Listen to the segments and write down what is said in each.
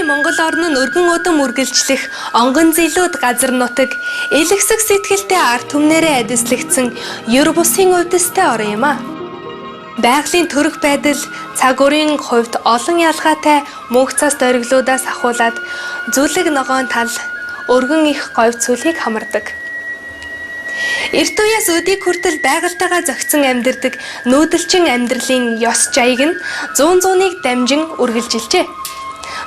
Монгол орн нь өргөн удам үргэлжлэх онгон зилүүд газар нутаг элэгсэг сэтгэлтэй ард түмнэрээ адислэгдсэн ер бусын увдастай орн юм а. Байгалийн төрөх байдал цаг үрийн хувьд олон ялгаатай мөнх цас дориглуудаас ахуулаад зүлэг ногоон тал өргөн их говь цүлхийг хамардаг. Эрт үеэс өдийг хүртэл байгальтайгаа зохицон амьдардаг нүүдэлчин амьдралын ёс жаяг нь 100-100-ыг дамжин үргэлжилжээ.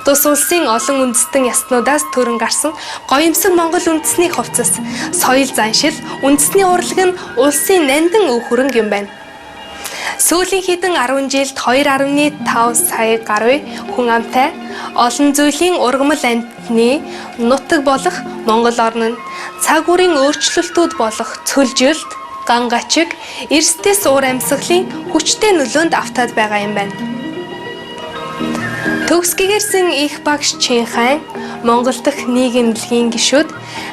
Тус улсын олон үндэстэн ястнуудаас төрөн гарсан гоёмсог Монгол үндэсний хувцас, соёл заншил, үндэсний урлаг нь улсын нандин өв хөрөнгө юм байна. Сүүлийн хэдэн 10 жилд 2.5 сая гаруй хүн амтай олон зүйлийн ургамал амьтны нутаг болох Монгол орн нь цаг үрийн өөрчлөлтүүд болох цөлжилт, гангачиг, эрсдэс уур амьсгалын хүчтэй нөлөөнд автаад байгаа юм байна. Төгс гэгэрсэн их багш Чинхайн Монгол дахь нийгэмлэгийн гишүүд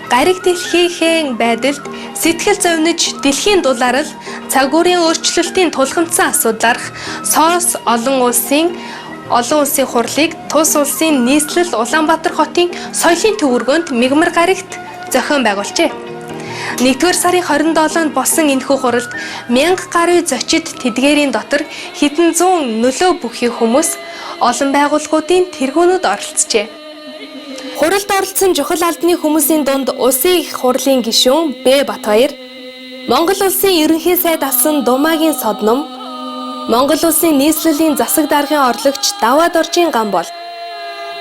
гариг дэлхийхэн байдалд сэтгэл зовниж дэлхийн дулаарл цаг үрийн өөрчлөлтийн тулгамдсан асуудлаарх Сос олон улсын хурлыг тус улсын нийслэл Улаанбаатар хотын соёлын төвөргөнд мигмар гарагт зохион байгуулжээ. 1-р сарын 27-нд болсон энэхүү хуралд 1000 гаруй зочид тэдгээрийн дотор хэдэн зуун нөлөө бүхий хүмүүс олон байгууллагуудын тэргүүнүүд оролцжээ. Хуралд оролцсон чухал албаны хүмүүсийн дунд Улсын их хурлын гишүүн Б. Батбаяр, Монгол улсын ерөнхий сайд асан Думагийн Содном, Монгол улсын нийслэлийн засаг даргын орлогч Даваад Оржийн Гамбол,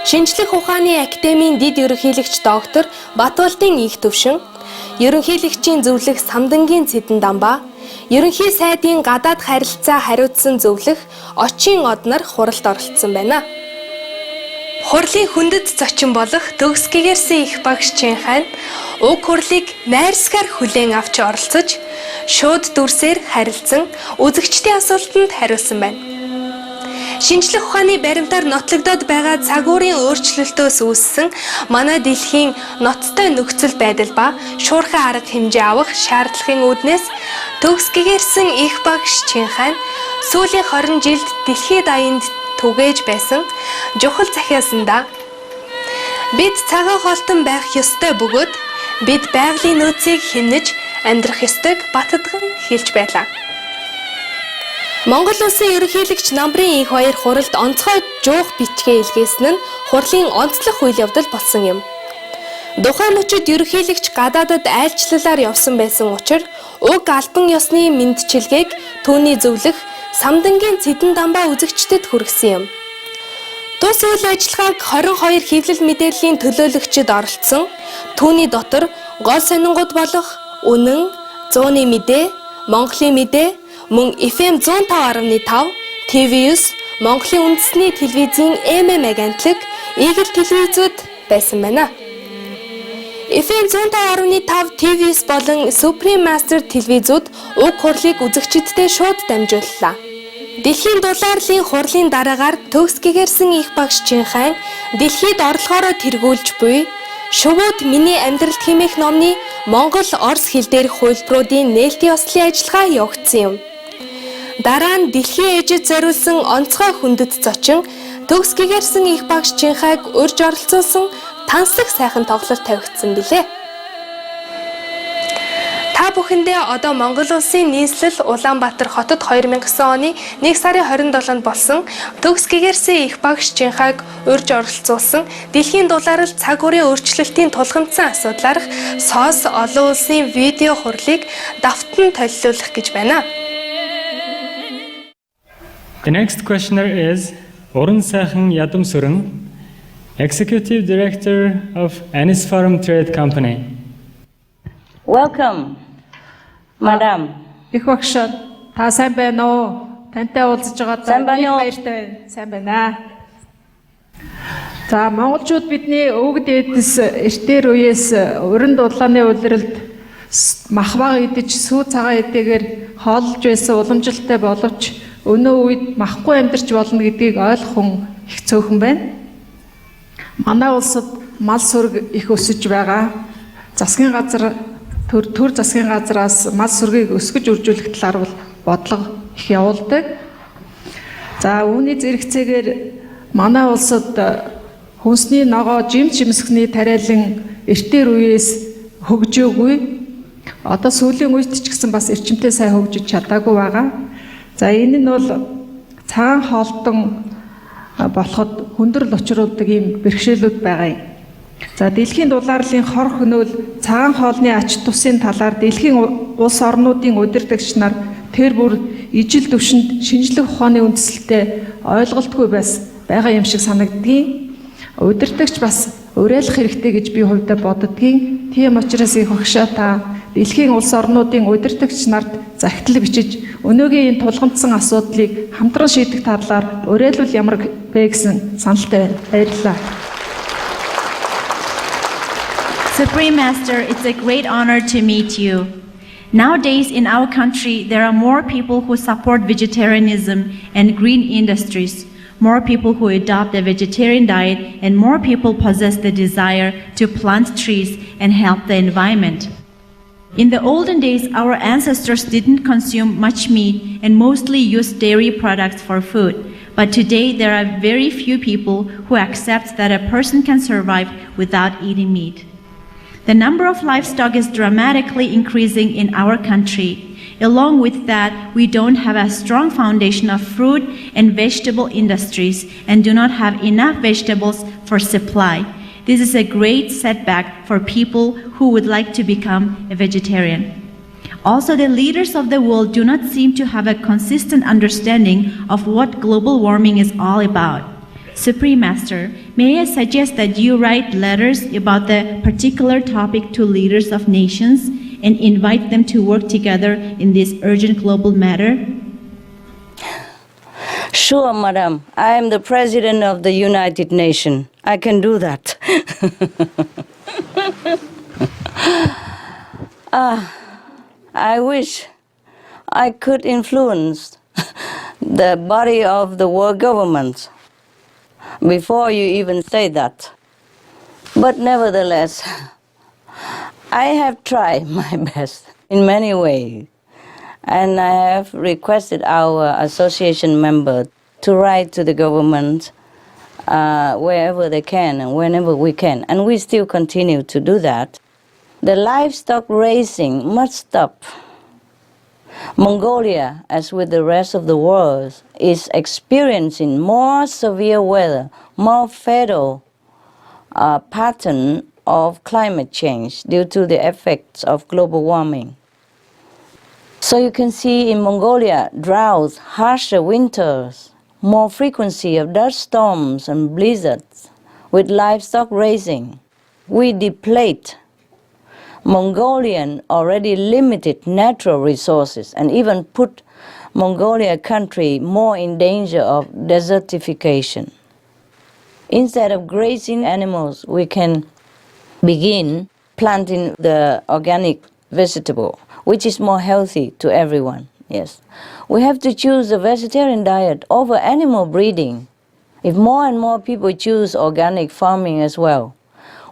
Шинжлэх ухааны академийн дэд ерөнхийлөгч доктор Батболтын их төвшин, ерөнхийлөгчийн зөвлөх Самдангийн Цэдэн Дамбаа, ерөнхий сайдын гадаад харилцаа хариуцсан зөвлөх Очин од нар хуралд оролцсон байна. Хурлын хүндэт зочин болох төгс гэгэрсэн их багш Чинхайн уг хурлыг найрсгаар хүлээн авч оролцож, шууд дүрсээр харилцсан үзэгчдийн асуултанд хариулсан байна. Шинжлэх ухааны баримтаар нотлогдоод байгаа цаг үрийн өөрчлөлтөөс үүссэн манай дэлхийн ноцтой нөхцөл байдал ба шуурхай арга хэмжээ авах шаардлагын үүднээс төгс гэгэрсэн их багш Чинхайн сүүлийн 20 жилд дэлхийд аянд түгээж байсан жухал захиасандаа бид цагаан хоолтон байх ёстой бөгөөд бид байгалийн нөөцийг хэмнэж амьдрах ёстойг баттган хэлж байлаа. Монгол улсын ерөнхийлөгч намрын их хоёр хуралд онцгой жуух бичгээ илгээсэн нь хурлын онцлог үйл явдал болсон юм. Тухайн мөчид ерөнхийлөгч гадаадад айлчлалаар явсан байсан учраас уг албан ёсны мэндчилгээг түүний зөвлөх Самдангийн Цэдэн Дамбаа үзэгчдэд хүргэсэн юм. Тус үйл ажиллагааг 22 хэвлэл мэдээллийн төлөөлөгчид оролцсон. Түүний дотор гол сонингууд болох Үнэн, Зууны мэдээ, Монголын мэдээ, мөн FM 105.5, TV9, Монголын үндэсний телевизийн MM агентлаг, Игэл телевизүүд байсан байна. FM 105.5, TV9 болон Supreme Master телевизүүд уг хурлыг үзэгчдэд шууд дамжууллаа. Дэлхийн дулаарлын хурлын дараагаар төгс гэгэрсэн их багш Чинхайн дэлхийд орлогоороо тэргүүлж буй Шувууд миний амьдралд хэмээх номны Монгол Орос хэл дээрх хувилбаруудын нээлтийн ёслолын ажиллагаа явагдсан юм. Дараа нь дэлхийн ээжид зориулсан онцгой хүндэт зочин төгс гэгэрсэн их багш Чинхайг урьж оролцуулсан танслах сайхан тоглолт тавигдсан билээ. Та бүхэндээ одоо Монгол улсын нийслэл Улаанбаатар хотод 2009 оны 1 сарын 27-нд болсон төгс гэгэрсэн их багш Чинхайг урьж оролцуулсан дэлхийн дулаарл цаг үрийн өөрчлөлтийн тулгамдсан асуудлаарх Сос олон улсын видео хурлыг давтан толилуулах гэж байна. The next questioner is Уран сайхан Ядам Сүрэн, Executive Director of Anis Farm Trade Company. Welcome, Madam. Их багш та сайн байна уу? Тантай уулзаж байгаад баяртай байна. Сайн байна. За монголчууд бидний өвөг дээдэс эртээр үеэс уран дулааны улиралд мах баг идэж сүү цагаан эдэгээр хоолж байсан уламжлалтай боловч өнөө үед махгүй амьдарч болно гэдгийг ойлгох их цөөхөн байна. Манай улсад мал сүрэг их өсөж байгаа. Засгийн газар төр засгийн газраас мал сүргийг өсгөж үржүүлэх талаар бодлого их явуулдаг. За үүний зэрэгцээгээр манай улсад хүнсний ногоо жим жимсгний тариалан эртээр үеэс хөгжөөгүй. Одоо сүүлийн үед ч гэсэн бас эрчимтэй сайн хөгжиж чадаагүй байгаа. За энэ нь бол цагаан хоолтон болоход хүндрэл учруулдаг ийм бэрхшээлүүд байгаа юм. За дэлхийн дулаарлын хор хөнөөл цагаан хоолны ач тусын талаар дэлхийн улс орнуудын удирдагч нар тэр бүр ижил төвшөнд шинжлэх ухааны үндэслэлтэй ойлголтгүй байгаа юм шиг санагддгийг. Удирдагч бас уриалах хэрэгтэй гэж би хувьдаа боддгийн. Тийм учраас их багшаа та дэлхийн улс орнуудын удирдагч нарт захидал бичиж өнөөгийн энэ тулгамдсан асуудлыг хамтран шийдэх талаар уриалвал ямар бэ гэсэн саналтай байна. Баярлалаа. Supreme Master, it's a great honor to meet you. Nowadays in our country, there are more people who support vegetarianism and green industries, more people who adopt a vegetarian diet, and more people possess the desire to plant trees and help the environment. In the olden days, our ancestors didn't consume much meat and mostly used dairy products for food. But today, there are very few people who accept that a person can survive without eating meat. The number of livestock is dramatically increasing in our country. Along with that, we don't have a strong foundation of fruit and vegetable industries and do not have enough vegetables for supply. This is a great setback for people who would like to become a vegetarian. Also, the leaders of the world do not seem to have a consistent understanding of what global warming is all about. Supreme Master, may I suggest that you write letters about the particular topic to leaders of nations and invite them to work together in this urgent global matter? Sure, Madam. I am the President of the United Nations. I can do that. I wish I could influence the body of the world government before you even say that. But nevertheless, I have tried my best in many ways, and I have requested our association member to write to the government wherever they can and whenever we can, and we still continue to do that. The livestock raising must stop. Mongolia, as with the rest of the world, is experiencing more severe weather, more fatal pattern of climate change due to the effects of global warming. So you can see in Mongolia, droughts, harsher winters, more frequency of dust storms and blizzards. With livestock raising, we deplete Mongolian already limited natural resources and even put Mongolia country more in danger of desertification. Instead of grazing animals, we can begin planting the organic vegetable, which is more healthy to everyone. Yes, we have to choose a vegetarian diet over animal breeding. If more and more people choose organic farming as well,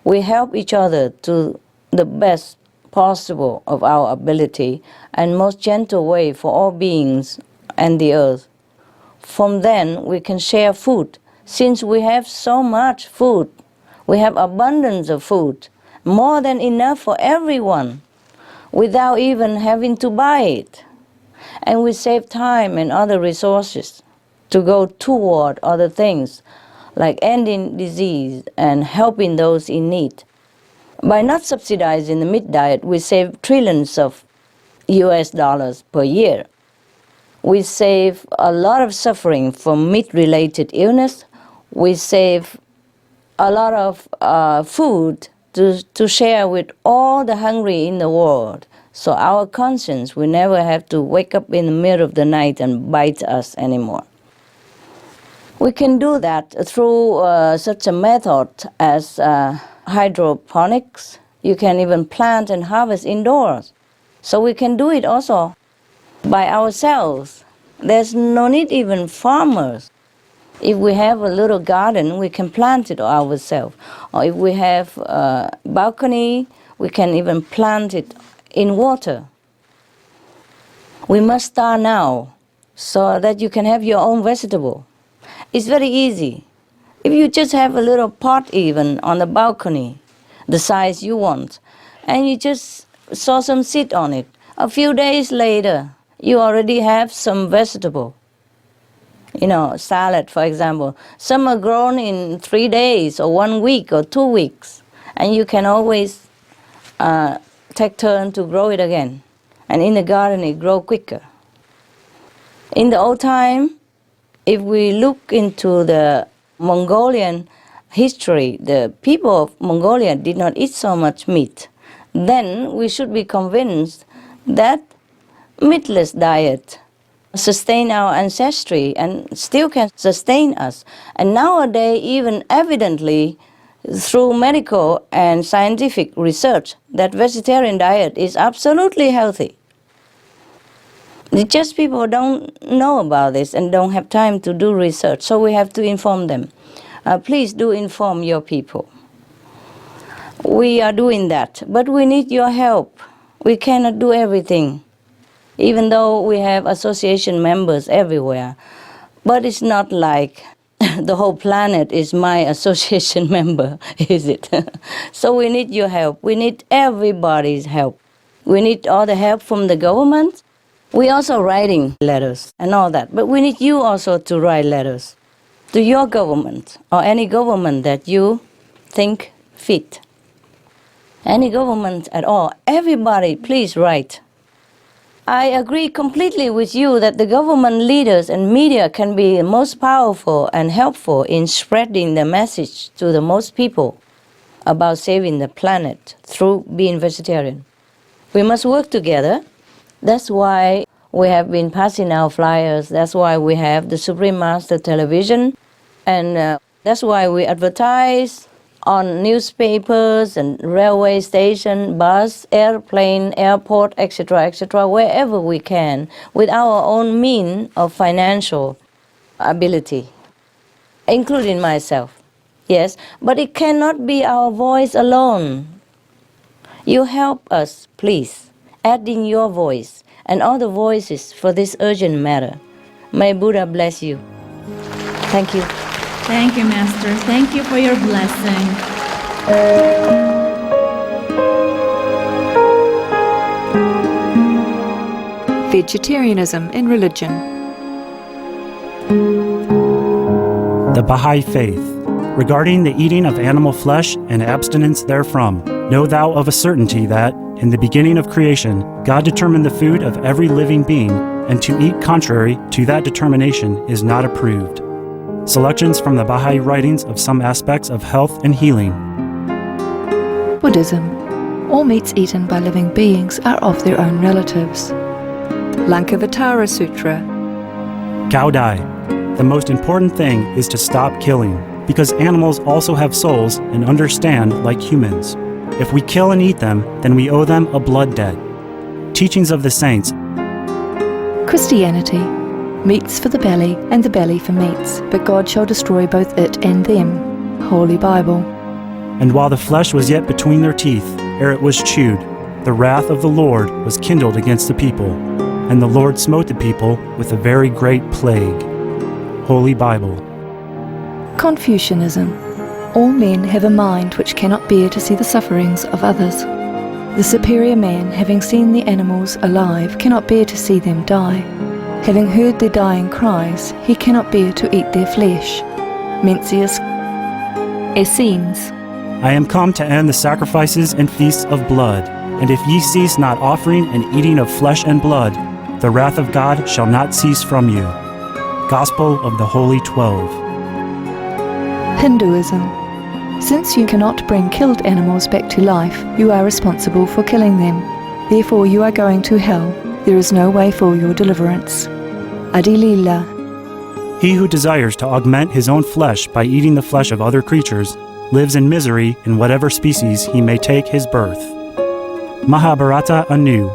we help each other to the best possible of our ability and most gentle way for all beings and the earth. From then, we can share food. Since we have so much food, we have abundance of food, more than enough for everyone, without even having to buy it. And we save time and other resources to go toward other things, like ending disease and helping those in need. By not subsidizing the meat diet, we save trillions of US dollars per year. We save a lot of suffering from meat-related illness. We save a lot of food to share with all the hungry in the world. So our conscience will never have to wake up in the middle of the night and bite us anymore. We can do that through such a method as hydroponics. You can even plant and harvest indoors. So we can do it also by ourselves. There's no need even farmers. If we have a little garden, we can plant it ourselves. Or if we have a balcony, we can even plant it in water. We must start now so that you can have your own vegetable. It's very easy. If you just have a little pot even on the balcony, the size you want, and you just sow some seed on it, a few days later, you already have some vegetable. Salad, for example. Some are grown in 3 days or 1 week or 2 weeks. And you can always take turn to grow it again. And in the garden, it grows quicker. In the old time, if we look into the Mongolian history, the people of Mongolia did not eat so much meat. Then we should be convinced that meatless diet sustain our ancestry and still can sustain us. And nowadays, even evidently, through medical and scientific research, that vegetarian diet is absolutely healthy. It's just people don't know about this and don't have time to do research, so we have to inform them. Please do inform your people. We are doing that, but we need your help. We cannot do everything, even though we have association members everywhere. But it's not like the whole planet is my association member, is it? So we need your help. We need everybody's help. We need all the help from the government. We also writing letters and all that, but we need you also to write letters to your government or any government that you think fit. Any government at all. Everybody, please write. I agree completely with you that the government leaders and media can be most powerful and helpful in spreading the message to the most people about saving the planet through being vegetarian. We must work together. That's why we have been passing out flyers. That's why we have the Supreme Master Television. And that's why we advertise on newspapers and railway station, bus, airplane, airport, etc., wherever we can, with our own means of financial ability, including myself. Yes, but it cannot be our voice alone. You help us, please, add in your voice and all the voices for this urgent matter. May Buddha bless you. Thank you. Thank you, Master. Thank you for your blessing. Vegetarianism in religion. The Baha'i Faith. Regarding the eating of animal flesh and abstinence therefrom, know thou of a certainty that, in the beginning of creation, God determined the food of every living being, and to eat contrary to that determination is not approved. Selections from the Baha'i writings of some aspects of health and healing. Buddhism. All meats eaten by living beings are of their own relatives. Lankavatara Sutra. Gaudai. The most important thing is to stop killing, because animals also have souls and understand like humans. If we kill and eat them, then we owe them a blood debt. Teachings of the Saints. Christianity. Meats for the belly, and the belly for meats, but God shall destroy both it and them. Holy Bible. And while the flesh was yet between their teeth, ere it was chewed, the wrath of the Lord was kindled against the people, and the Lord smote the people with a very great plague. Holy Bible. Confucianism. All men have a mind which cannot bear to see the sufferings of others. The superior man, having seen the animals alive, cannot bear to see them die. Having heard their dying cries, he cannot bear to eat their flesh. Mencius. Essenes. I am come to end the sacrifices and feasts of blood, and if ye cease not offering and eating of flesh and blood, the wrath of God shall not cease from you. Gospel of the Holy 12. Hinduism. Since you cannot bring killed animals back to life, you are responsible for killing them. Therefore you are going to hell. There is no way for your deliverance. Adilila. He who desires to augment his own flesh by eating the flesh of other creatures lives in misery in whatever species he may take his birth. Mahabharata anew.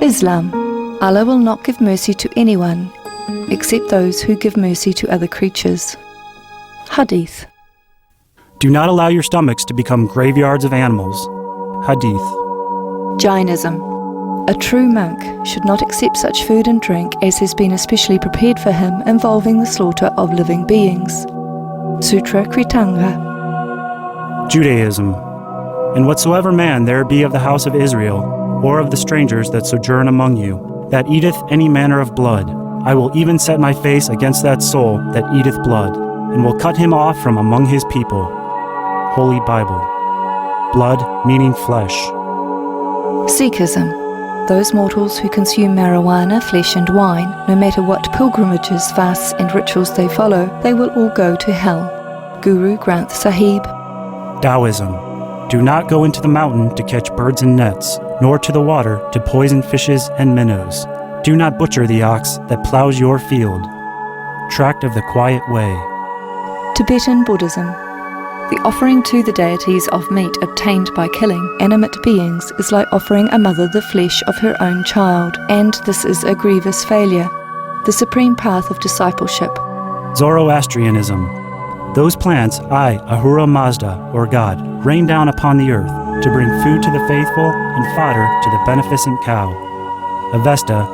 Islam. Allah will not give mercy to anyone except those who give mercy to other creatures. Hadith. Do not allow your stomachs to become graveyards of animals. Hadith. Jainism. A true monk should not accept such food and drink as has been especially prepared for him involving the slaughter of living beings. Sutra Kritanga. Judaism. And whatsoever man there be of the house of Israel, or of the strangers that sojourn among you, that eateth any manner of blood, I will even set my face against that soul that eateth blood, and will cut him off from among his people. Holy Bible. Blood meaning flesh. Sikhism. Those mortals who consume marijuana, flesh and wine, no matter what pilgrimages, fasts and rituals they follow, they will all go to hell. Guru Granth Sahib. Taoism. Do not go into the mountain to catch birds and nets, nor to the water to poison fishes and minnows. Do not butcher the ox that plows your field. Tract of the Quiet Way. Tibetan Buddhism. The offering to the deities of meat obtained by killing animate beings is like offering a mother the flesh of her own child, and this is a grievous failure. The supreme path of discipleship. Zoroastrianism. Those plants I, Ahura Mazda, or God, rain down upon the earth to bring food to the faithful and fodder to the beneficent cow. Avesta.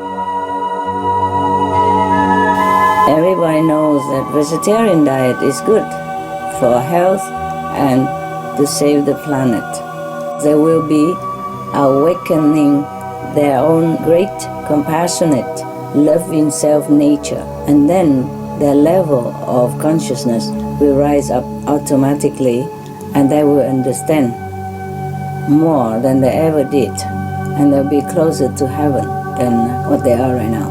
Everybody knows that vegetarian diet is good for health and to save the planet. They will be awakening their own great compassionate love in self nature, and then their level of consciousness will rise up automatically, and they will understand more than they ever did, and they'll be closer to heaven than what they are right now.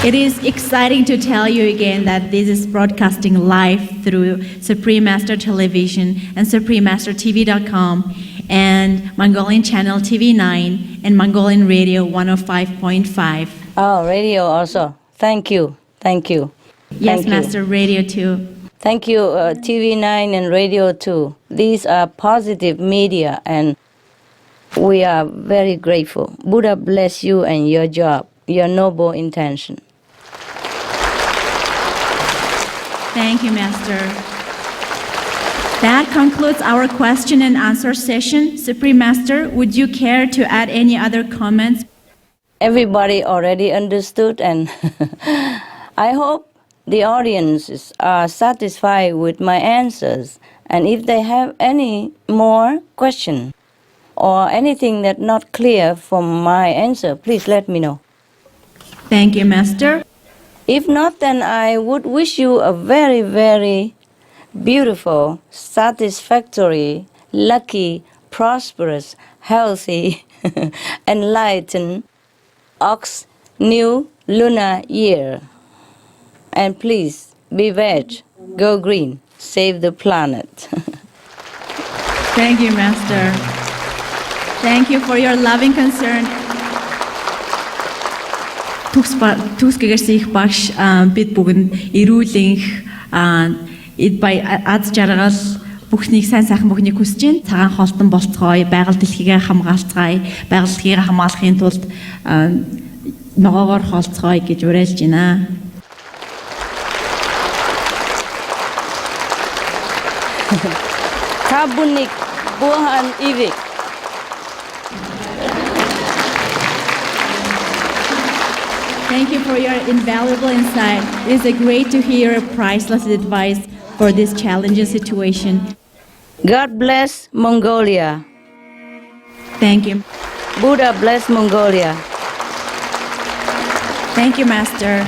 It is exciting to tell you again that this is broadcasting live through Supreme Master Television and SupremeMasterTV.com and Mongolian Channel TV9 and Mongolian Radio 105.5. Oh, radio also. Thank you. Thank you. Yes, Thank you. Master, Radio 2. Thank you, TV9 and Radio 2. These are positive media, and we are very grateful. Buddha bless you and your job, your noble intention. Thank you, Master. That concludes our question and answer session. Supreme Master, would you care to add any other comments? Everybody already understood, and I hope the audiences are satisfied with my answers. And if they have any more question or anything that's not clear from my answer, please let me know. Thank you, Master. If not, then I would wish you a very, very beautiful, satisfactory, lucky, prosperous, healthy, enlightened Ox New Lunar Year. And please, be veg, go green, save the planet. Thank you, Master. Thank you for your loving concern. Түүсгээс их багш бид бүгд эрүүлэнх аз жаргал бүхнийг сайн сайхан бүхнийг хүсэж байна. Цагаан холтон болцгоё, байгаль дэлхийгээ хамгаалцгаая, байгаль дэлхийгээ хамгаалахын тулд ногоогоор холцгоё гэж уриалж байна. Kabunik buhan ivik. Thank you for your invaluable insight. It is great to hear priceless advice for this challenging situation. God bless Mongolia. Thank you. Buddha bless Mongolia. Thank you, Master.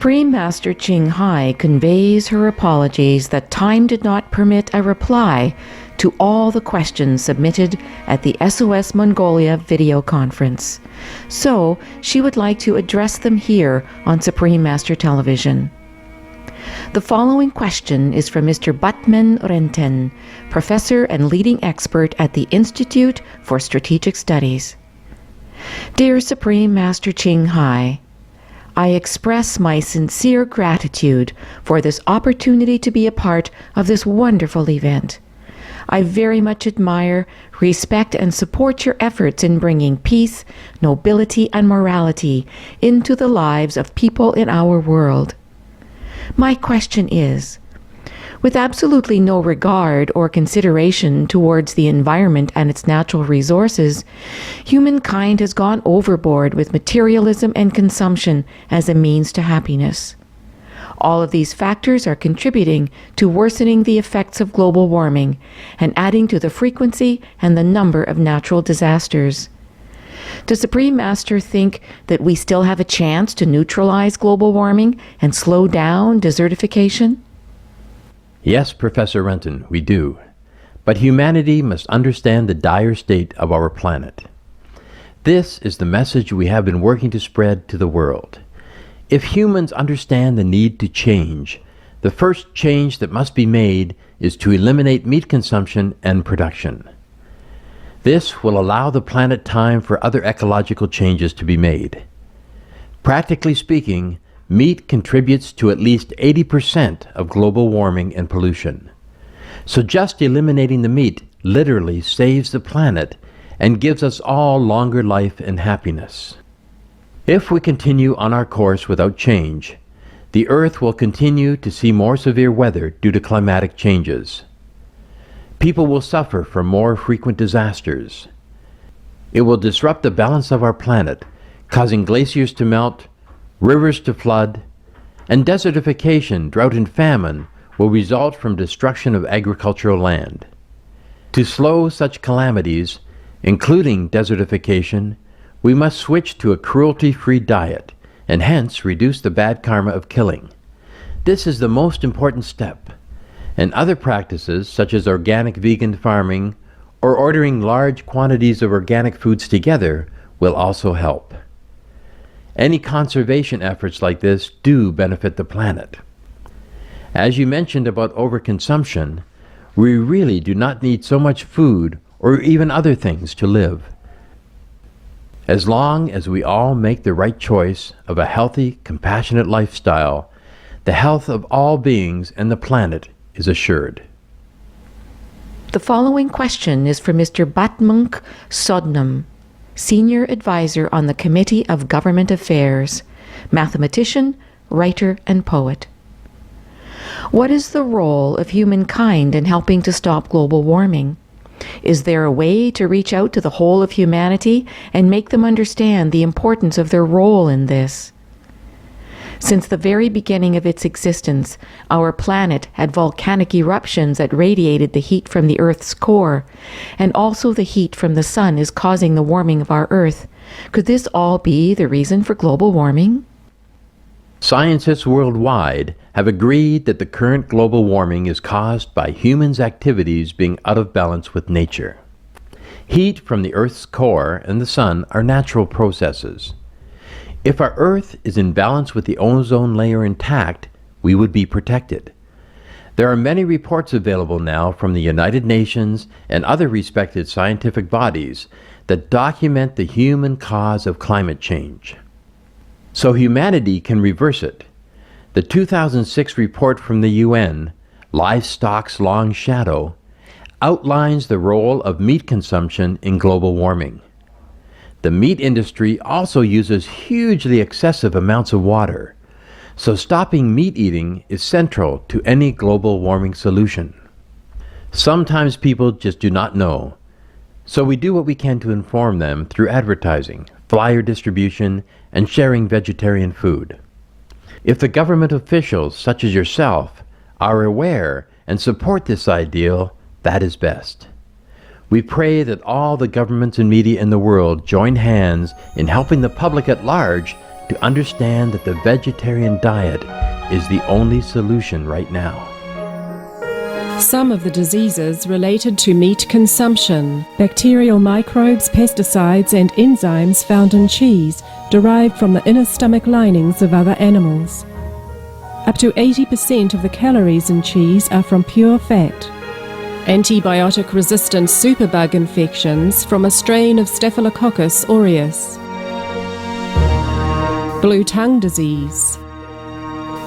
Supreme Master Ching Hai conveys her apologies that time did not permit a reply to all the questions submitted at the SOS Mongolia video conference. So she would like to address them here on Supreme Master Television. The following question is from Mr. Batman Renten, professor and leading expert at the Institute for Strategic Studies. Dear Supreme Master Ching Hai, I express my sincere gratitude for this opportunity to be a part of this wonderful event. I very much admire, respect, and support your efforts in bringing peace, nobility, and morality into the lives of people in our world. My question is, with absolutely no regard or consideration towards the environment and its natural resources, humankind has gone overboard with materialism and consumption as a means to happiness. All of these factors are contributing to worsening the effects of global warming and adding to the frequency and the number of natural disasters. Does Supreme Master think that we still have a chance to neutralize global warming and slow down desertification? Yes, Professor Renton, we do. But humanity must understand the dire state of our planet. This is the message we have been working to spread to the world. If humans understand the need to change, the first change that must be made is to eliminate meat consumption and production. This will allow the planet time for other ecological changes to be made. Practically speaking, meat contributes to at least 80% of global warming and pollution. So just eliminating the meat literally saves the planet and gives us all longer life and happiness. If we continue on our course without change, the Earth will continue to see more severe weather due to climatic changes. People will suffer from more frequent disasters. It will disrupt the balance of our planet, causing glaciers to melt, rivers to flood, and desertification, drought, and famine will result from destruction of agricultural land. To slow such calamities, including desertification, we must switch to a cruelty-free diet and hence reduce the bad karma of killing. This is the most important step, and other practices such as organic vegan farming or ordering large quantities of organic foods together will also help. Any conservation efforts like this do benefit the planet. As you mentioned about overconsumption, we really do not need so much food or even other things to live. As long as we all make the right choice of a healthy, compassionate lifestyle, the health of all beings and the planet is assured. The following question is from Mr. Batmunk Sodnam, Senior Advisor on the Committee of Government Affairs, mathematician, writer, and poet. What is the role of humankind in helping to stop global warming? Is there a way to reach out to the whole of humanity and make them understand the importance of their role in this? Since the very beginning of its existence, our planet had volcanic eruptions that radiated the heat from the Earth's core, and also the heat from the sun is causing the warming of our Earth. Could this all be the reason for global warming? Scientists worldwide have agreed that the current global warming is caused by humans' activities being out of balance with nature. Heat from the Earth's core and the sun are natural processes. If our Earth is in balance with the ozone layer intact, we would be protected. There are many reports available now from the United Nations and other respected scientific bodies that document the human cause of climate change. So humanity can reverse it. The 2006 report from the UN, Livestock's Long Shadow, outlines the role of meat consumption in global warming. The meat industry also uses hugely excessive amounts of water, so stopping meat eating is central to any global warming solution. Sometimes people just do not know, so we do what we can to inform them through advertising, flyer distribution, and sharing vegetarian food. If the government officials, such as yourself, are aware and support this ideal, that is best. We pray that all the governments and media in the world join hands in helping the public at large to understand that the vegetarian diet is the only solution right now. Some of the diseases related to meat consumption, bacterial microbes, pesticides and enzymes found in cheese derived from the inner stomach linings of other animals. Up to 80% of the calories in cheese are from pure fat. Antibiotic-resistant superbug infections from a strain of Staphylococcus aureus. Blue tongue disease.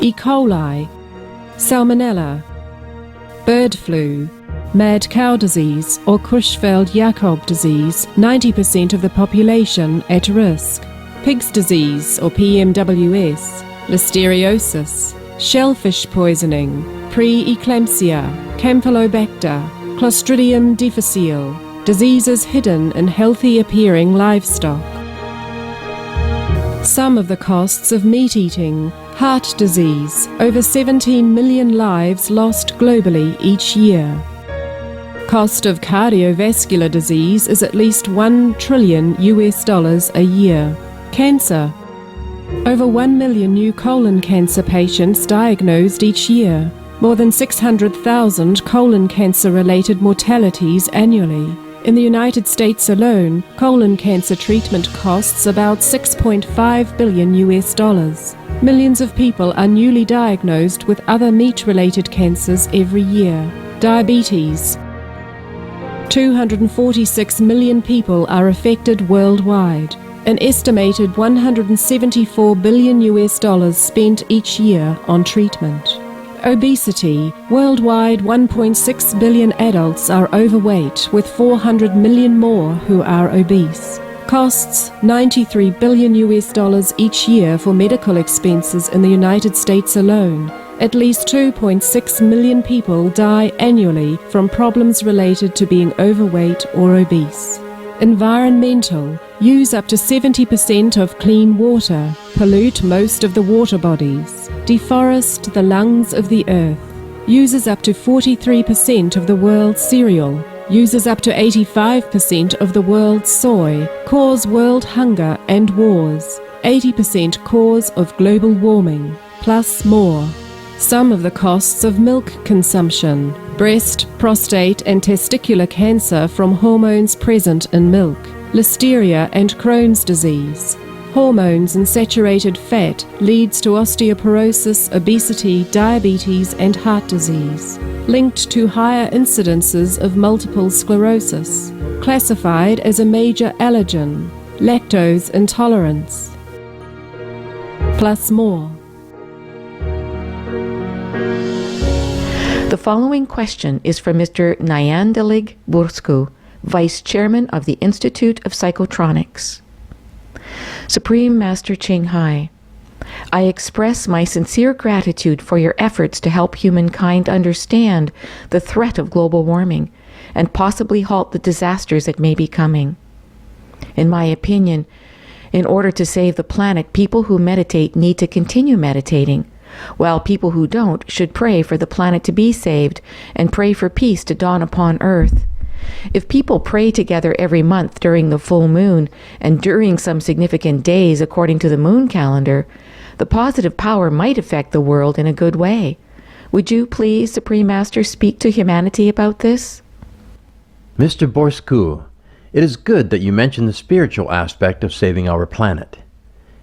E. coli. Salmonella. Bird flu. Mad cow disease or Creutzfeldt-Jakob disease, 90% of the population at risk. Pig's disease or PMWS. Listeriosis. Shellfish poisoning, pre-eclampsia, Campylobacter, Clostridium difficile, diseases hidden in healthy-appearing livestock. Some of the costs of meat eating, heart disease, over 17 million lives lost globally each year. Cost of cardiovascular disease is at least $1 trillion a year. Cancer. Over 1 million new colon cancer patients diagnosed each year. More than 600,000 colon cancer-related mortalities annually. In the United States alone, colon cancer treatment costs about $6.5 billion. Millions of people are newly diagnosed with other meat-related cancers every year. Diabetes. 246 million people are affected worldwide. An estimated $174 billion spent each year on treatment. Obesity. Worldwide, 1.6 billion adults are overweight, with 400 million more who are obese. Costs $93 billion each year for medical expenses in the United States alone. At least 2.6 million people die annually from problems related to being overweight or obese. Environmental. Use up to 70% of clean water. Pollute most of the water bodies. Deforest the lungs of the earth. Uses up to 43% of the world's cereal. Uses up to 85% of the world's soy. Cause world hunger and wars. 80% cause of global warming. Plus more. Some of the costs of milk consumption. Breast, prostate and testicular cancer from hormones present in milk. Listeria and Crohn's disease. Hormones and saturated fat leads to osteoporosis, obesity, diabetes and heart disease. Linked to higher incidences of multiple sclerosis. Classified as a major allergen. Lactose intolerance. Plus more. The following question is from Mr. Nyandalig Bursku, Vice Chairman of the Institute of Psychotronics. Supreme Master Ching Hai, I express my sincere gratitude for your efforts to help humankind understand the threat of global warming and possibly halt the disasters that may be coming. In my opinion, in order to save the planet, people who meditate need to continue meditating, while people who don't should pray for the planet to be saved and pray for peace to dawn upon Earth. If people pray together every month during the full moon and during some significant days according to the moon calendar, the positive power might affect the world in a good way. Would you please, Supreme Master, speak to humanity about this? Mr. Borsku, it is good that you mention the spiritual aspect of saving our planet.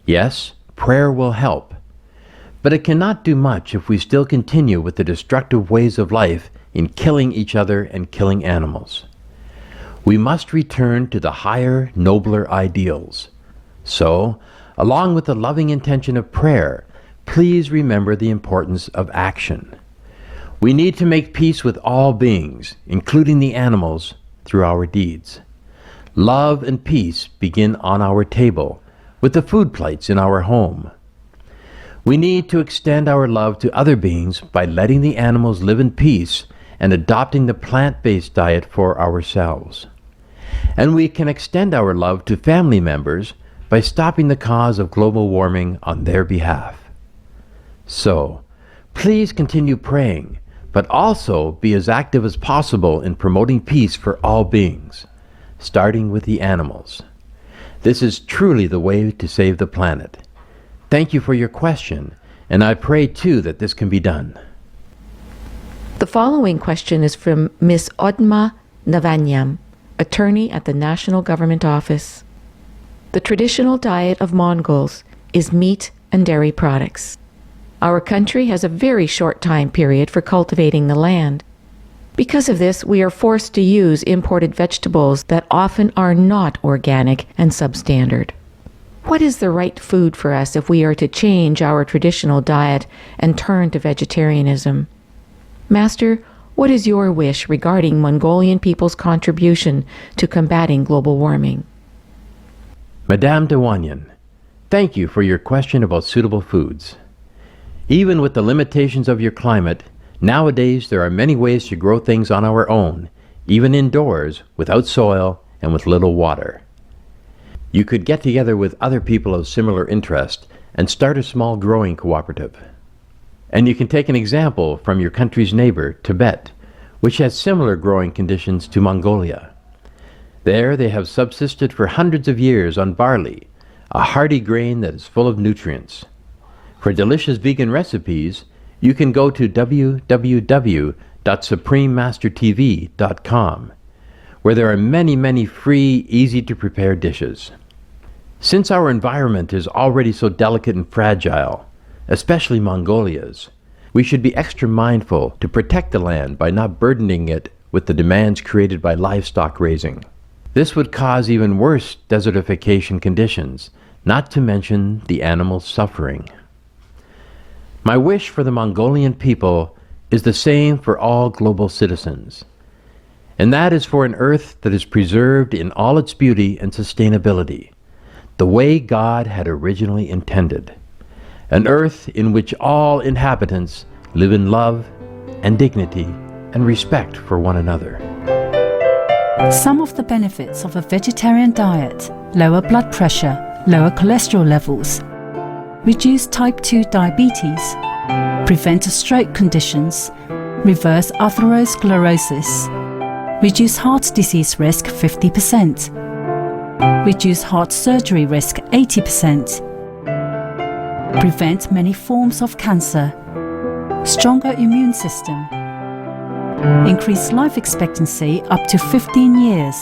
Yes, prayer will help. But it cannot do much if we still continue with the destructive ways of life in killing each other and killing animals. We must return to the higher, nobler ideals. So, along with the loving intention of prayer, please remember the importance of action. We need to make peace with all beings, including the animals, through our deeds. Love and peace begin on our table, with the food plates in our home. We need to extend our love to other beings by letting the animals live in peace and adopting the plant-based diet for ourselves. And we can extend our love to family members by stopping the cause of global warming on their behalf. So, please continue praying, but also be as active as possible in promoting peace for all beings, starting with the animals. This is truly the way to save the planet. Thank you for your question, and I pray too that this can be done. The following question is from Ms. Odma Navanyam, attorney at the National Government Office. The traditional diet of Mongols is meat and dairy products. Our country has a very short time period for cultivating the land. Because of this, we are forced to use imported vegetables that often are not organic and substandard. What is the right food for us if we are to change our traditional diet and turn to vegetarianism? Master, what is your wish regarding Mongolian people's contribution to combating global warming? Madame de Wanyan, thank you for your question about suitable foods. Even with the limitations of your climate, nowadays there are many ways to grow things on our own, even indoors, without soil and with little water. You could get together with other people of similar interest and start a small growing cooperative. And you can take an example from your country's neighbor, Tibet, which has similar growing conditions to Mongolia. There they have subsisted for hundreds of years on barley, a hearty grain that is full of nutrients. For delicious vegan recipes, you can go to www.suprememastertv.com, where there are many free, easy-to-prepare dishes. Since our environment is already so delicate and fragile, especially Mongolia's, we should be extra mindful to protect the land by not burdening it with the demands created by livestock raising. This would cause even worse desertification conditions, not to mention the animals' suffering. My wish for the Mongolian people is the same for all global citizens, and that is for an earth that is preserved in all its beauty and sustainability, the way God had originally intended. An earth in which all inhabitants live in love and dignity and respect for one another. Some of the benefits of a vegetarian diet: lower blood pressure, lower cholesterol levels, reduce type 2 diabetes, prevent stroke conditions, reverse atherosclerosis, reduce heart disease risk 50%, reduce heart surgery risk 80%, prevent many forms of cancer, stronger immune system, increase life expectancy up to 15 years,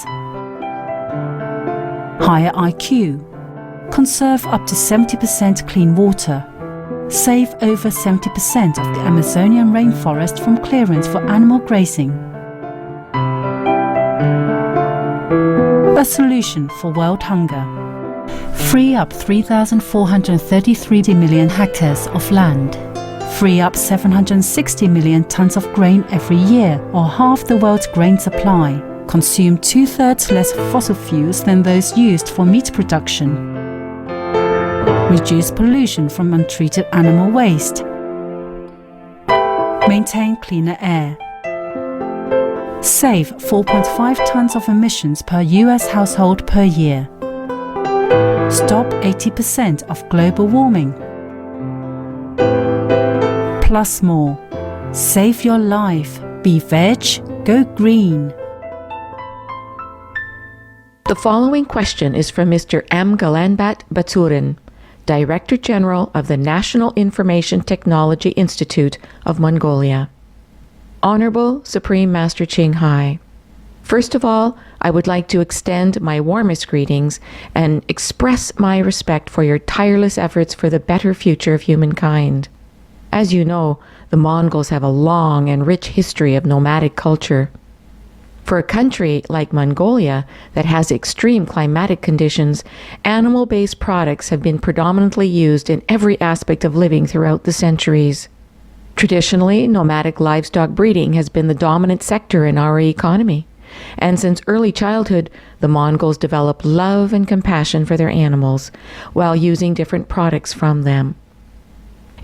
higher IQ, conserve up to 70% clean water, save over 70% of the Amazonian rainforest from clearance for animal grazing. A solution for world hunger. Free up 3,433 million hectares of land. Free up 760 million tons of grain every year, or half the world's grain supply. Consume 2/3 less fossil fuels than those used for meat production. Reduce pollution from untreated animal waste. Maintain cleaner air. Save 4.5 tons of emissions per US household per year. Stop 80% of global warming. Plus more. Save your life. Be veg, go green. The following question is from Mr. M. Galanbat Baturin, Director General of the National Information Technology Institute of Mongolia. Honorable Supreme Master Ching Hai, first of all, I would like to extend my warmest greetings and express my respect for your tireless efforts for the better future of humankind. As you know, the Mongols have a long and rich history of nomadic culture. For a country like Mongolia that has extreme climatic conditions, animal-based products have been predominantly used in every aspect of living throughout the centuries. Traditionally, nomadic livestock breeding has been the dominant sector in our economy, and since early childhood, the Mongols developed love and compassion for their animals while using different products from them.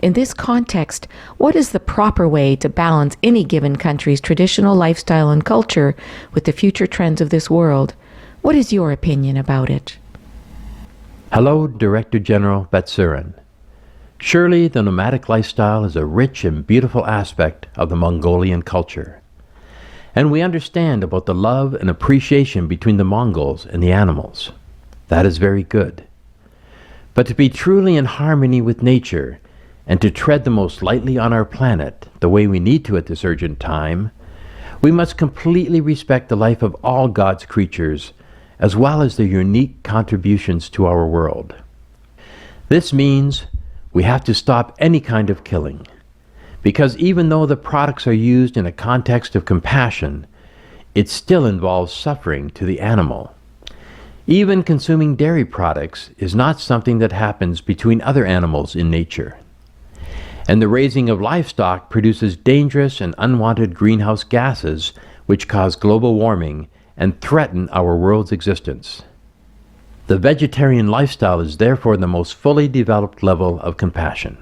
In this context, what is the proper way to balance any given country's traditional lifestyle and culture with the future trends of this world? What is your opinion about it? Hello, Director General Batsurin. Surely the nomadic lifestyle is a rich and beautiful aspect of the Mongolian culture. And we understand about the love and appreciation between the Mongols and the animals. That is very good. But to be truly in harmony with nature and to tread the most lightly on our planet, the way we need to at this urgent time, we must completely respect the life of all God's creatures, as well as their unique contributions to our world. This means we have to stop any kind of killing, because even though the products are used in a context of compassion, it still involves suffering to the animal. Even consuming dairy products is not something that happens between other animals in nature. And the raising of livestock produces dangerous and unwanted greenhouse gases which cause global warming and threaten our world's existence. The vegetarian lifestyle is therefore the most fully developed level of compassion.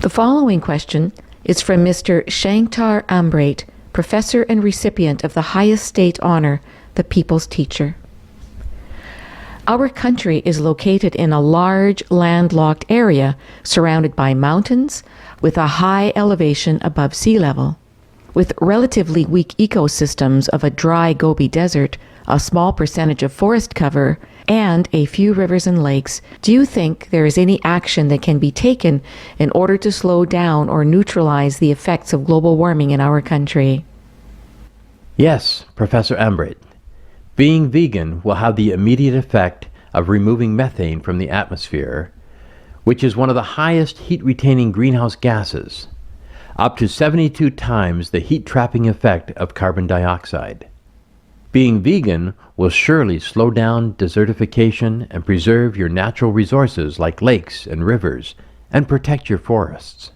The following question is from Mr. Shankar Ambrait, professor and recipient of the highest state honor, the People's Teacher. Our country is located in a large landlocked area surrounded by mountains with a high elevation above sea level. With relatively weak ecosystems of a dry Gobi Desert, a small percentage of forest cover, and a few rivers and lakes, do you think there is any action that can be taken in order to slow down or neutralize the effects of global warming in our country? Yes, Professor Ambrait. Being vegan will have the immediate effect of removing methane from the atmosphere, which is one of the highest heat-retaining greenhouse gases, up to 72 times the heat-trapping effect of carbon dioxide. Being vegan will surely slow down desertification and preserve your natural resources like lakes and rivers, and protect your forests.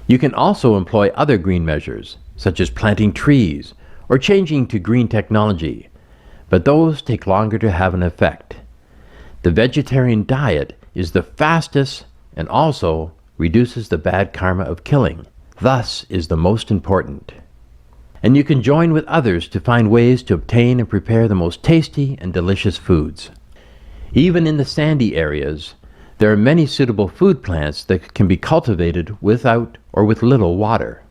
You can also employ other green measures, such as planting trees or changing to green technology, but those take longer to have an effect. The vegetarian diet is the fastest and also reduces the bad karma of killing, thus is the most important. And you can join with others to find ways to obtain and prepare the most tasty and delicious foods. Even in the sandy areas, there are many suitable food plants that can be cultivated without or with little water.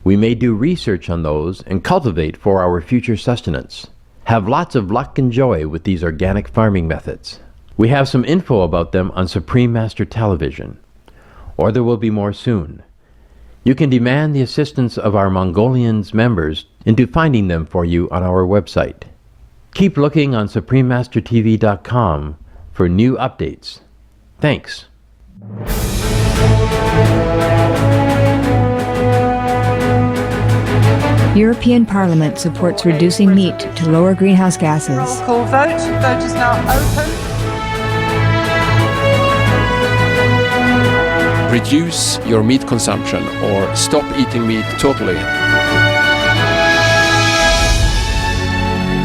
We may do research on those and cultivate for our future sustenance. Have lots of luck and joy with these organic farming methods. We have some info about them on Supreme Master Television, or there will be more soon. You can demand the assistance of our Mongolians members into finding them for you on our website. Keep looking on suprememastertv.com for new updates. Thanks. European Parliament supports reducing meat to lower greenhouse gases. Call vote. Vote is now open. Reduce your meat consumption or stop eating meat totally.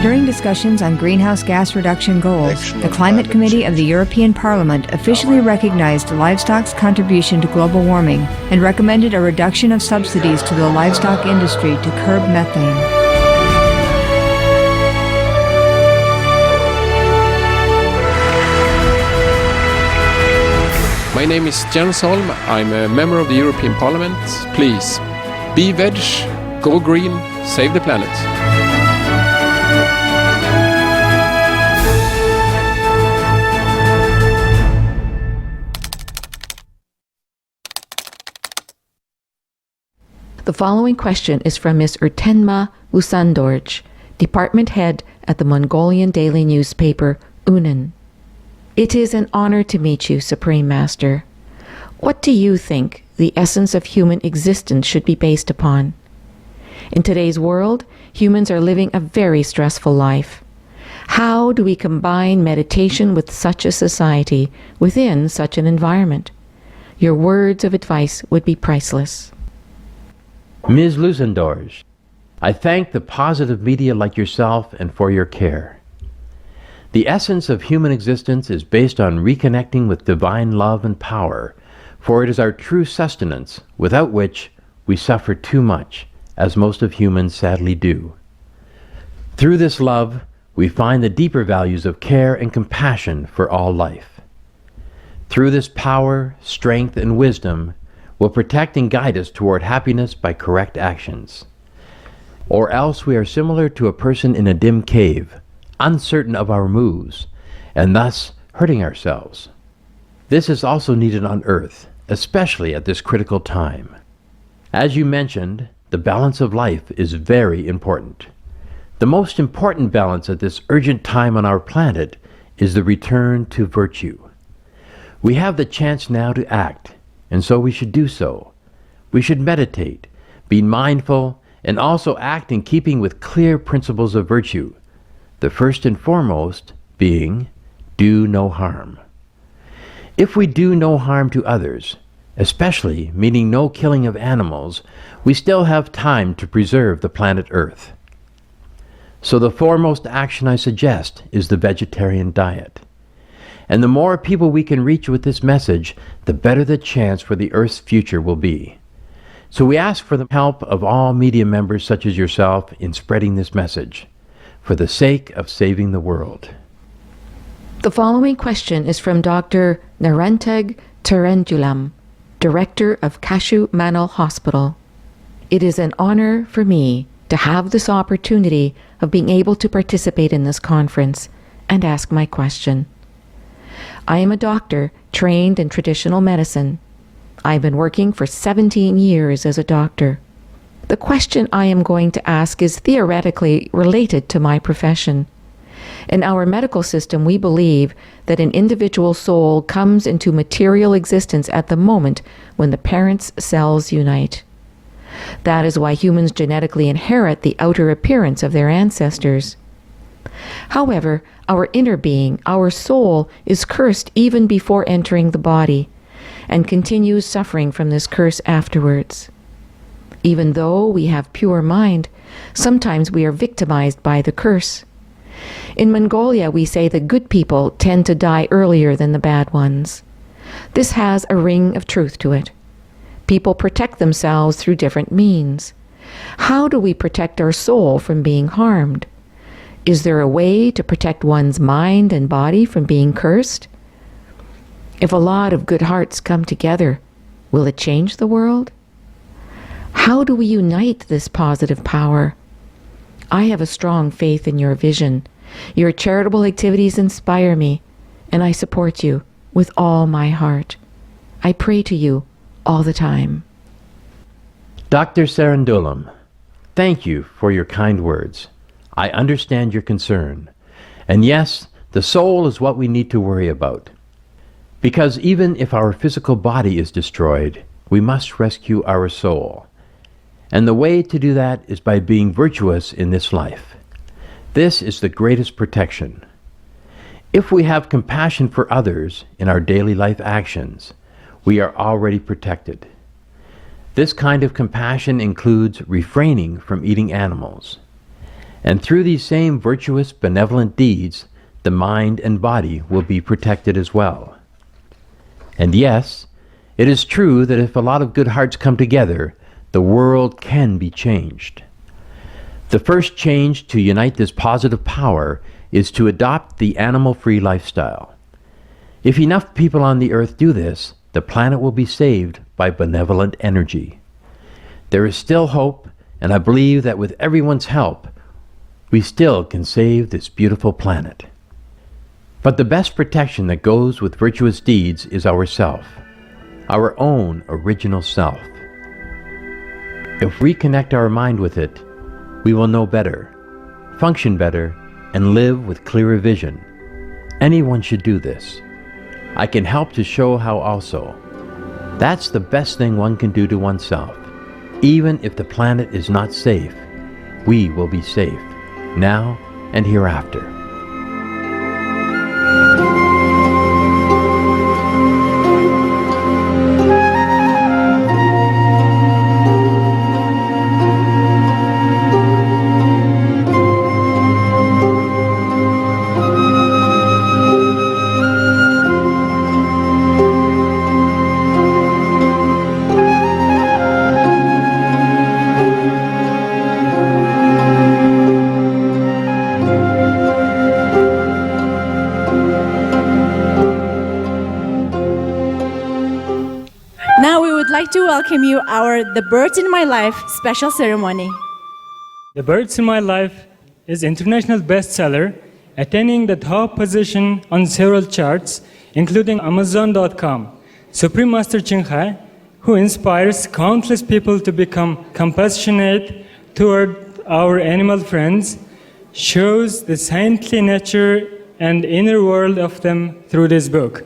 During discussions on greenhouse gas reduction goals, the Climate Committee of the European Parliament officially recognized livestock's contribution to global warming and recommended a reduction of subsidies to the livestock industry to curb methane. My name is Jens Holm. I'm a member of the European Parliament. Please, be veg, go green, save the planet. The following question is from Ms. Urtenma Usandorj, Department Head at the Mongolian daily newspaper Unen. It is an honor to meet you, Supreme Master. What do you think the essence of human existence should be based upon? In today's world, humans are living a very stressful life. How do we combine meditation with such a society within such an environment? Your words of advice would be priceless. Ms. Lusendorj, I thank the positive media like yourself and for your care. The essence of human existence is based on reconnecting with divine love and power, for it is our true sustenance, without which we suffer too much, as most of humans sadly do. Through this love, we find the deeper values of care and compassion for all life. Through this power, strength, and wisdom, will protect and guide us toward happiness by correct actions. Or else we are similar to a person in a dim cave, uncertain of our moves, and thus hurting ourselves. This is also needed on Earth, especially at this critical time. As you mentioned, the balance of life is very important. The most important balance at this urgent time on our planet is the return to virtue. We have the chance now to act, and so we should do so. We should meditate, be mindful, and also act in keeping with clear principles of virtue, the first and foremost being, do no harm. If we do no harm to others, especially meaning no killing of animals, we still have time to preserve the planet Earth. So the foremost action I suggest is the vegetarian diet. And the more people we can reach with this message, the better the chance for the Earth's future will be. So we ask for the help of all media members such as yourself in spreading this message, for the sake of saving the world. The following question is from Dr. Naranteg Terendulam, Director of Kashu Manal Hospital. It is an honor for me to have this opportunity of being able to participate in this conference and ask my question. I am a doctor trained in traditional medicine. I've been working for 17 years as a doctor. The question I am going to ask is theoretically related to my profession. In our medical system, we believe that an individual soul comes into material existence at the moment when the parents' cells unite. That is why humans genetically inherit the outer appearance of their ancestors. However, our inner being, our soul, is cursed even before entering the body, and continues suffering from this curse afterwards. Even though we have pure mind, sometimes we are victimized by the curse. In Mongolia, we say the good people tend to die earlier than the bad ones. This has a ring of truth to it. People protect themselves through different means. How do we protect our soul from being harmed? Is there a way to protect one's mind and body from being cursed? If a lot of good hearts come together, will it change the world? How do we unite this positive power? I have a strong faith in your vision. Your charitable activities inspire me, and I support you with all my heart. I pray to you all the time. Dr. Sarandulam, thank you for your kind words. I understand your concern. And yes, the soul is what we need to worry about. Because even if our physical body is destroyed, we must rescue our soul. And the way to do that is by being virtuous in this life. This is the greatest protection. If we have compassion for others in our daily life actions, we are already protected. This kind of compassion includes refraining from eating animals. And through these same virtuous, benevolent deeds, the mind and body will be protected as well. And yes, it is true that if a lot of good hearts come together, the world can be changed. The first change to unite this positive power is to adopt the animal-free lifestyle. If enough people on the earth do this, the planet will be saved by benevolent energy. There is still hope, and I believe that with everyone's help, we still can save this beautiful planet. But the best protection that goes with virtuous deeds is ourself, our own original self. If we connect our mind with it, we will know better, function better, and live with clearer vision. Anyone should do this. I can help to show how also. That's the best thing one can do to oneself. Even if the planet is not safe, we will be safe, now and hereafter. To welcome you our The Birds in My Life special ceremony. The Birds in My Life is international bestseller attaining the top position on several charts, including Amazon.com. Supreme Master Ching Hai, who inspires countless people to become compassionate toward our animal friends, shows the saintly nature and inner world of them through this book.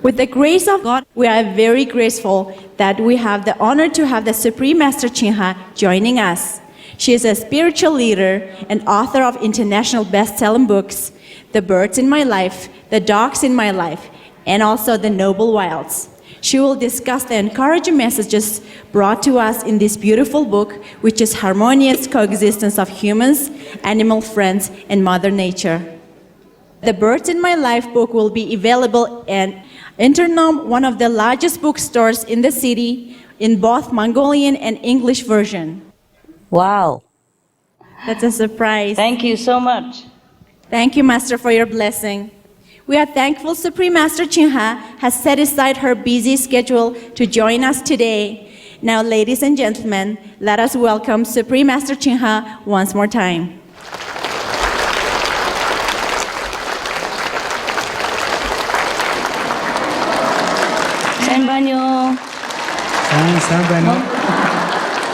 With the grace of God, we are very grateful that we have the honor to have the Supreme Master Ching Hai joining us. She is a spiritual leader and author of international best-selling books, The Birds in My Life, The Dogs in My Life, and also The Noble Wilds. She will discuss the encouraging messages brought to us in this beautiful book, which is harmonious coexistence of humans, animal friends, and Mother Nature. The Birds in My Life book will be available at Internom, one of the largest bookstores in the city, in both Mongolian and English version. Wow. That's a surprise. Thank you so much. Thank you, Master, for your blessing. We are thankful Supreme Master Ching Hai has set aside her busy schedule to join us today. Now, ladies and gentlemen, let us welcome Supreme Master Ching Hai once more time. Sambanyo.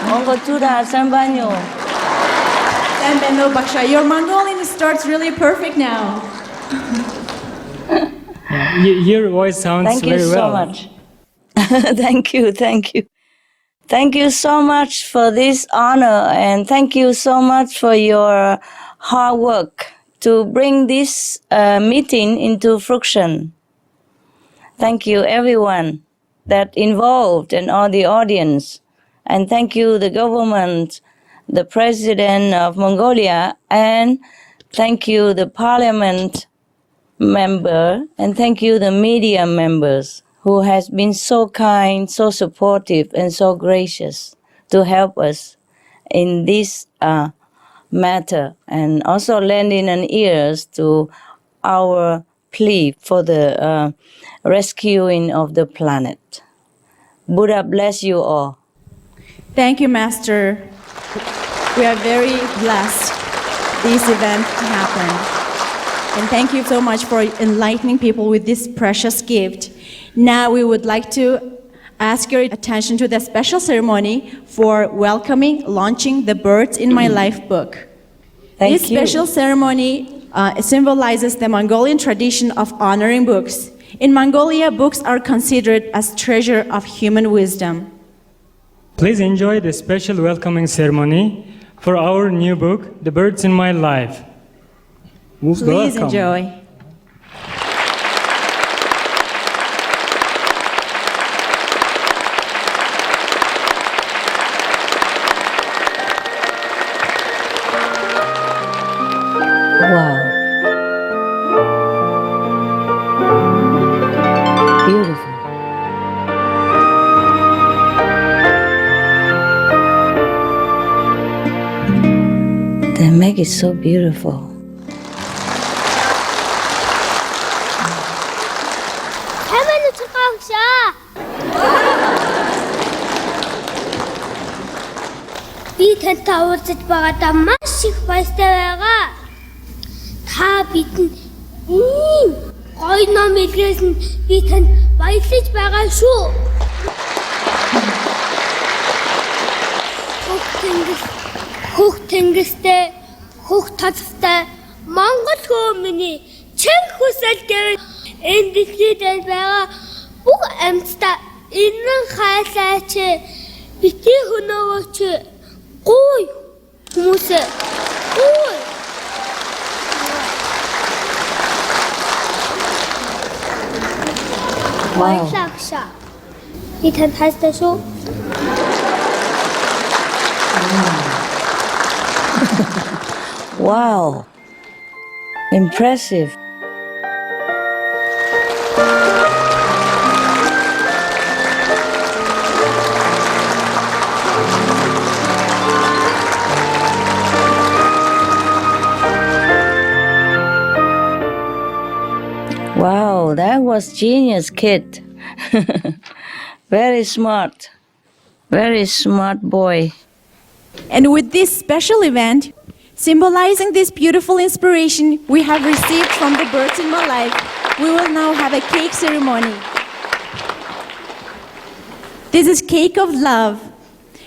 Mongol Tura, Sambanyo. Sambanyo Baksha, your Mongolian starts really perfect now. Your voice sounds very well. Thank you so much. Thank you, thank you. Thank you so much for this honor, and thank you so much for your hard work to bring this meeting into fruition. Thank you, everyone that involved and all the audience. And thank you, the government, the president of Mongolia, and thank you, the parliament member, and thank you, the media members who has been so kind, so supportive, and so gracious to help us in this matter, and also lending an ears to our plea for the rescuing of the planet. Buddha bless you all. Thank you, Master. We are very blessed this event happened. And thank you so much for enlightening people with this precious gift. Now we would like to ask your attention to the special ceremony for welcoming, launching the Birds in My Life book. This special ceremony symbolizes the Mongolian tradition of honoring books. In Mongolia, books are considered as treasure of human wisdom. Please enjoy the special welcoming ceremony for our new book, The Birds in My Life. Please Welcome. enjoy. Wow. Beautiful. They make it so beautiful. Би тантай уулзаж байгаадаа маш их баяртай байгаа. Та бидэнд ийм гоё ном илгээсэн би танд баярлаж байгаа шүү. Хөх тэнгистэй, хөх тазтай Монгол хүмүүний чин хүсэл дээр энэ дэлхийд байгаа бүх амьтдаа энэн хайлаач бити хөнөөгөөч гуй хүмүүсээ гуй. Баярлалаа. Би танд хайртай шүү. Wow. Impressive. Wow, that was genius, kid. Very smart. Very smart boy. And with this special event, Symbolizing this beautiful inspiration we have received from the birds in my life, we will now have a cake ceremony. This is cake of love,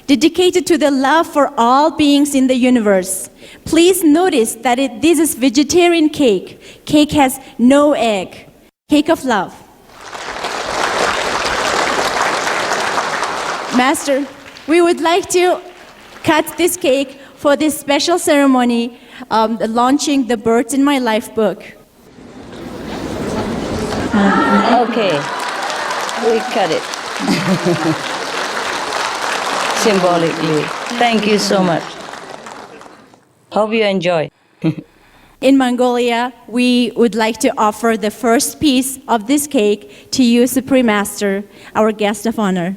dedicated to the love for all beings in the universe. Please notice that this is vegetarian cake. Cake has no egg. Cake of love. Master, we would like to cut this cake for this special ceremony, launching the Birds in My Life book. Okay, we cut it. Symbolically. Thank you so much. Hope you enjoy. In Mongolia, we would like to offer the first piece of this cake to you, Supreme Master, our guest of honor.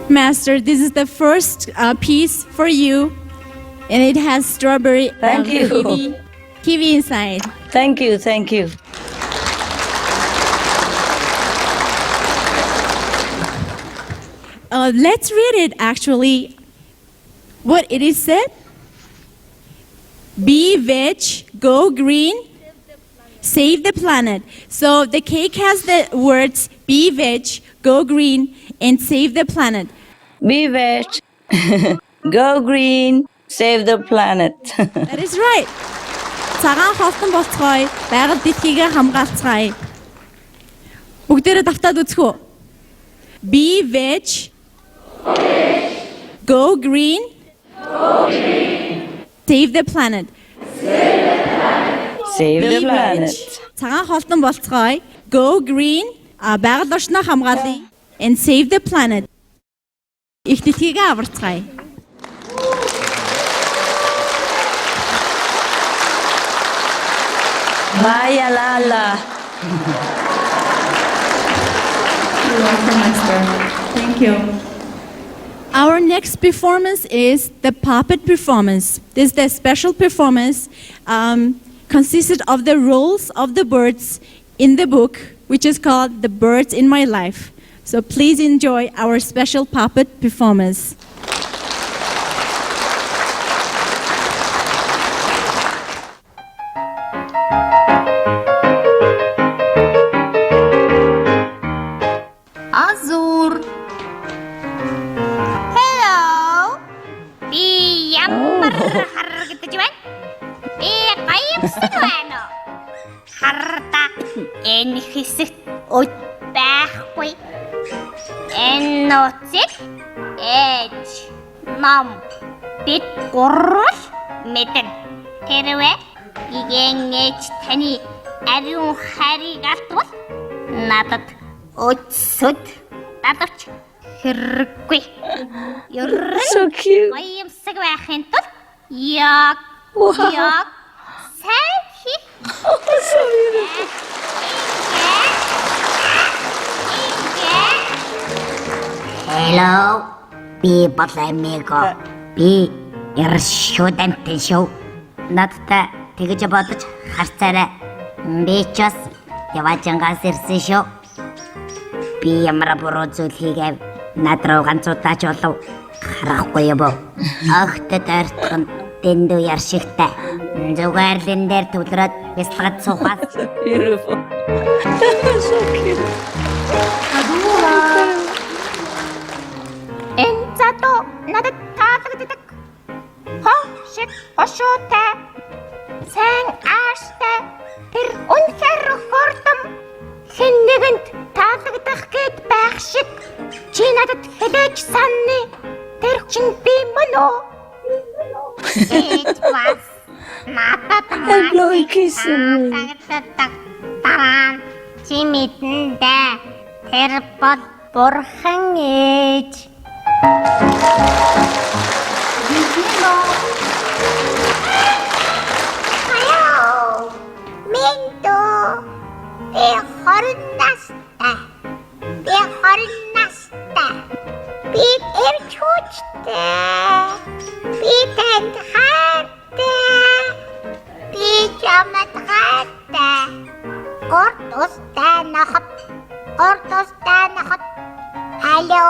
Master, this is the first piece for you, and it has strawberry kiwi inside. Thank you, thank you. Let's read it, actually. What it is said? Be veg, go green, save the planet. So the cake has the words be veg, go green, and save the planet. Be veg, go green, save the planet. That is right. Цагаан холтон болцгоё, байгаль дэлхийгээ хамгаалцгаая. Бүгдээрээ давтаад үзэх үү? Be veg, go green, save the planet. Save the planet. Цагаан холтон болцгоё, go green, байгаль орчноо хамгаалъя, and save the planet. Их дэлхийгээ аварцгаая. Maya Lala. You're welcome, Master. Thank you. Our next performance is the puppet performance. This is the special performance consisted of the roles of the birds in the book, which is called The Birds in My Life. So please enjoy our special puppet performance. Azur. Hello. Би ямар харагдаж байна? Би гайвсан байна. Харда энэ хэсэгт өд байхгүй. Энэ нууцыг ээж нам бид гурвал мэдэн. Тэрвээ иген ээж таны ариун харийг алдвал надад өцөд татвч хэрэггүй. So cute. Гайвсаг байхын тулд яг сайн хийх. So beautiful. Hello. Би Батлаймиго. Би ершүүдэнтэй шүү. Надтай тэгж бодож харцаарай. Би ч бас яваачангаас ирсэн шүү. Би ямар буруу зүйл хийгээв. Над руу ганцуудаач болов. Харахгүй юу? Огтд ойртхон дэндүү яршигтай. Зүгээр л энэ дээр төвлөрөөд бяцлагад суухаас. Beautiful. So cute. Энэ зато надад таалагддаг. Шиг хошуутай. Сайн ааштай. Тэр үнэхээр хурдан хэн нэгэнд таалагдах гээд байх шиг. Чи надад хэлээж санны. Тэр чинь би мөн үү? It was надад Hello, kissing me. Таран чи мэдэндээ тэр бол бурхан ээж. Хаяа. Минто. Би хорнастай. Би эрчүүчтэй. Би тэнд хайртай. Би чамд хайртай. Горд устай нохот. Ortostanahot. Hello.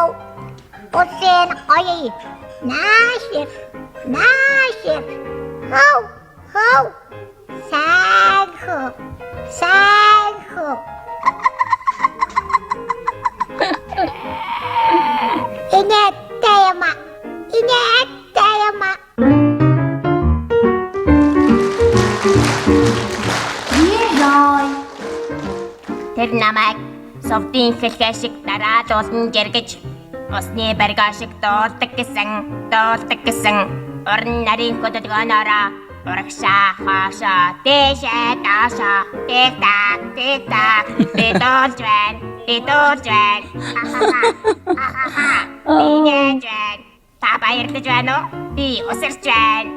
Usin koyi. Nasir. Nasir. Ho. Ho. Sanho. Sanho. Inettayama. Inettayama. Rồi. Тэр намайг совдын хэлхээ шиг дараа дуулан жиргэж усны баргаа шиг дуулдаг гэсэн орон нарийн хөдөлгөөнөөрөө урагшаа хаашаа дээшээ даашаа тэтак би дуулж байна ингэж байна та баярлаж байна уу би усарч байна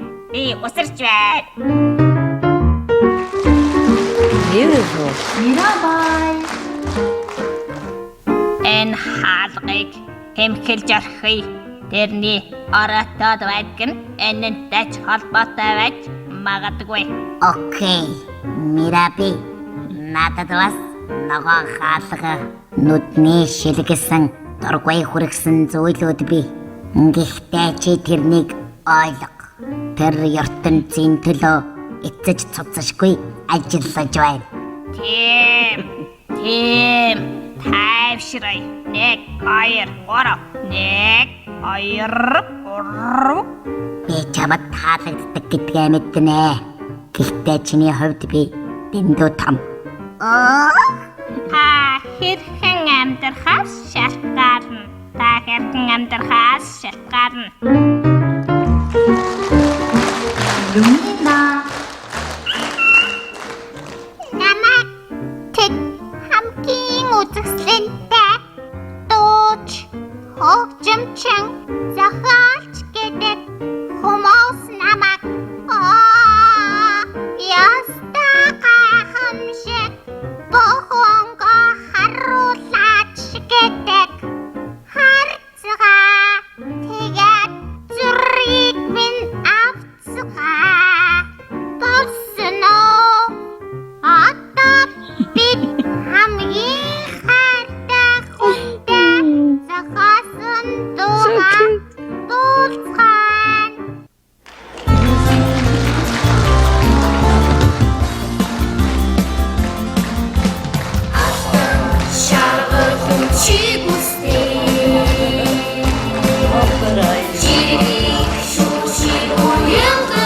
Beautiful. Мирабай. Энэ хаалгыг хэмхэлж орхий. Тэрний ороотод байдаг нь энэнтэй ч холбоотой байж магадгүй. Окей. Мираби. Надад бас нөгөө хаалга нүдний шилгэсэн дургүй хүргэсэн зүйлүүд би. Гэхдээ чи тэрнийг ойлго. Тэр ертөнцийн төлөө эцэж цуцшгүй ажиллаж байна. Тийм. Тайвшрай. 1 2 3. 1 2 3. Би чамд таалагддаг гэдгээ мэднэ. Гэхдээ чиний хувьд би дэндүү том. Та хэрхэн амьдрахаас шалтгаална. Lumina. Намайг тэд хамгийн үзэсгэлэнтэй дууч хөгжимчин зохиолч гэдэг хүмүүс намайг ястаа гайхамшиг бохонго харуулаач гэдэг харцгаа тэгээд зүрийг минь авцгаа толсноо атап бид хамгийн хайртай хүнтэй захасан дуугаа дуулцгаан. Шаргал чигүстэй жирийг шүүшиг уянга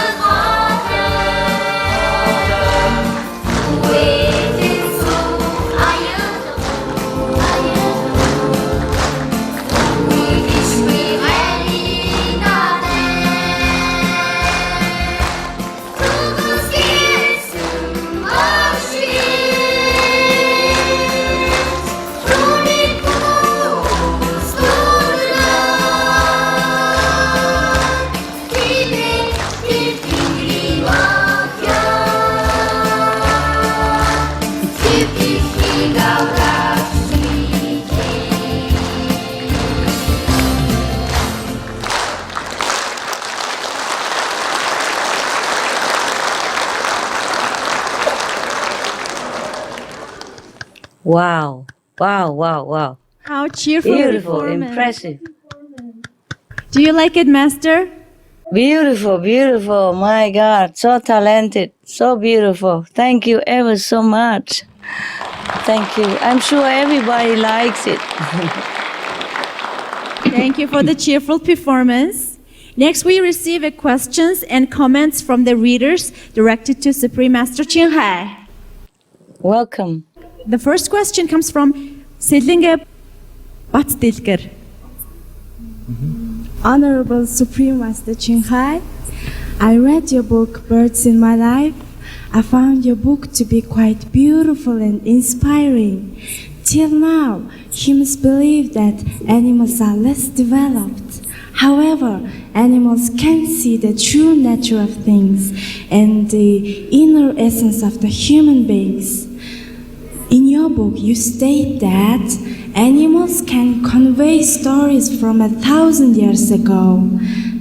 Wow. How cheerful. Beautiful, impressive. Do you like it, Master? Beautiful. My God, so talented, so beautiful. Thank you ever so much. Thank you. I'm sure everybody likes it. Thank you for the cheerful performance. Next, we receive questions and comments from the readers directed to Supreme Master Qinghai. Welcome. The first question comes from Selinge Batsdilker. Honorable Supreme Master Qinghai, I read your book, Birds in My Life. I found your book to be quite beautiful and inspiring. Till now, humans believe that animals are less developed. However, animals can see the true nature of things and the inner essence of the human beings. In your book, you state that animals can convey stories from 1,000 years ago.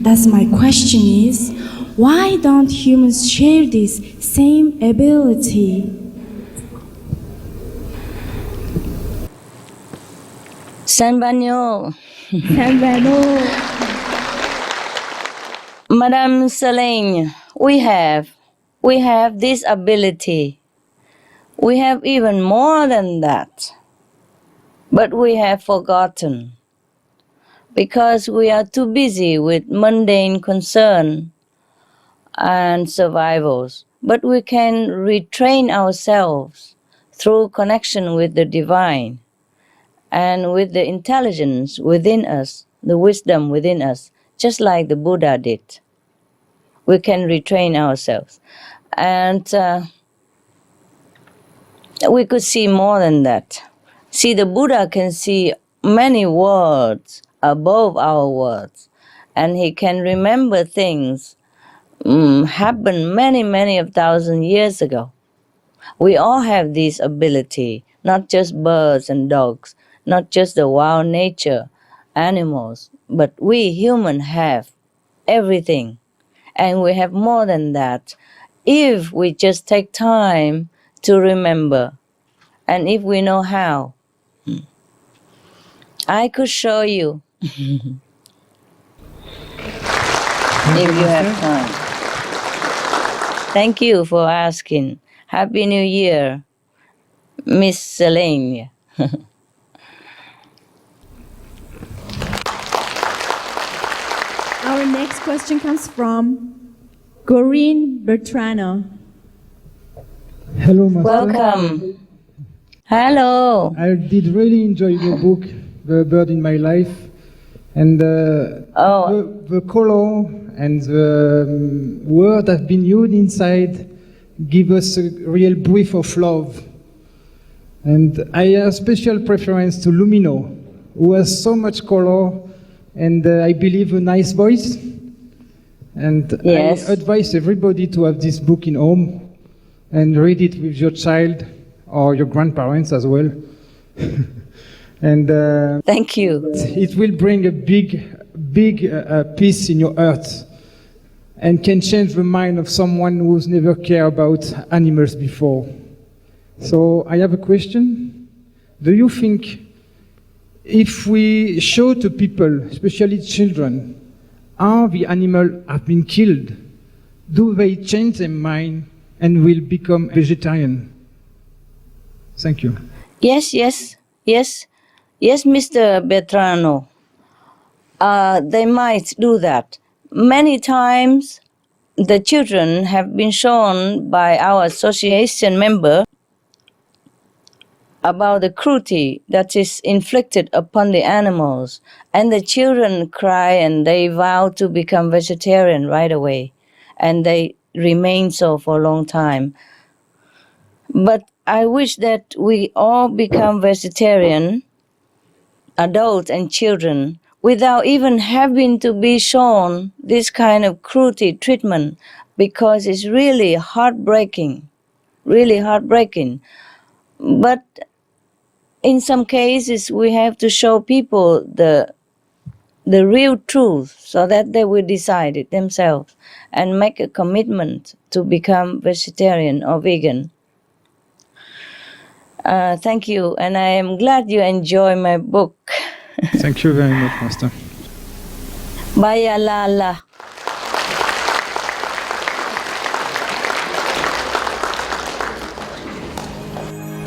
Thus, my question is, why don't humans share this same ability? Sanbanyo. Sanbanyo. Madame Selene, we have this ability. We have even more than that. But we have forgotten because we are too busy with mundane concern and survivals. But we can retrain ourselves through connection with the divine and with the intelligence within us, the wisdom within us, just like the Buddha did. We can retrain ourselves. And we could see more than that. See, the Buddha can see many worlds above our worlds, and he can remember things happened many of thousand years ago. We all have this ability, not just birds and dogs, not just the wild nature, animals, but we humans have everything. And we have more than that if we just take time to remember and if we know how. I could show you if you have time. Thank you for asking. Happy New Year, Miss Selene. Our next question comes from Goreen Bertrano. Hello, Master. Welcome. Hello. I did really enjoy your book, The Bird in My Life, and the color and the word that have been used inside give us a real brief of love. And I have special preference to Lumino, who has so much color and I believe a nice voice. And yes. I advise everybody to have this book in home and read it with your child or your grandparents as well. And thank you. It will bring a big peace in your heart and can change the mind of someone who's never cared about animals before. So I have a question. Do you think if we show to people, especially children, how the animals have been killed, do they change their mind and will become vegetarian? Thank you. Yes, Mr. Bertrano. They might do that. Many times the children have been shown by our association member about the cruelty that is inflicted upon the animals, and the children cry and they vow to become vegetarian right away, and they remain so for a long time. But I wish that we all become vegetarian, adults and children, without even having to be shown this kind of cruelty treatment, because it's really heartbreaking. But in some cases, we have to show people the real truth so that they will decide it themselves and make a commitment to become vegetarian or vegan. Thank you, and I am glad you enjoy my book. Thank you very much, Master. Bye, Allah.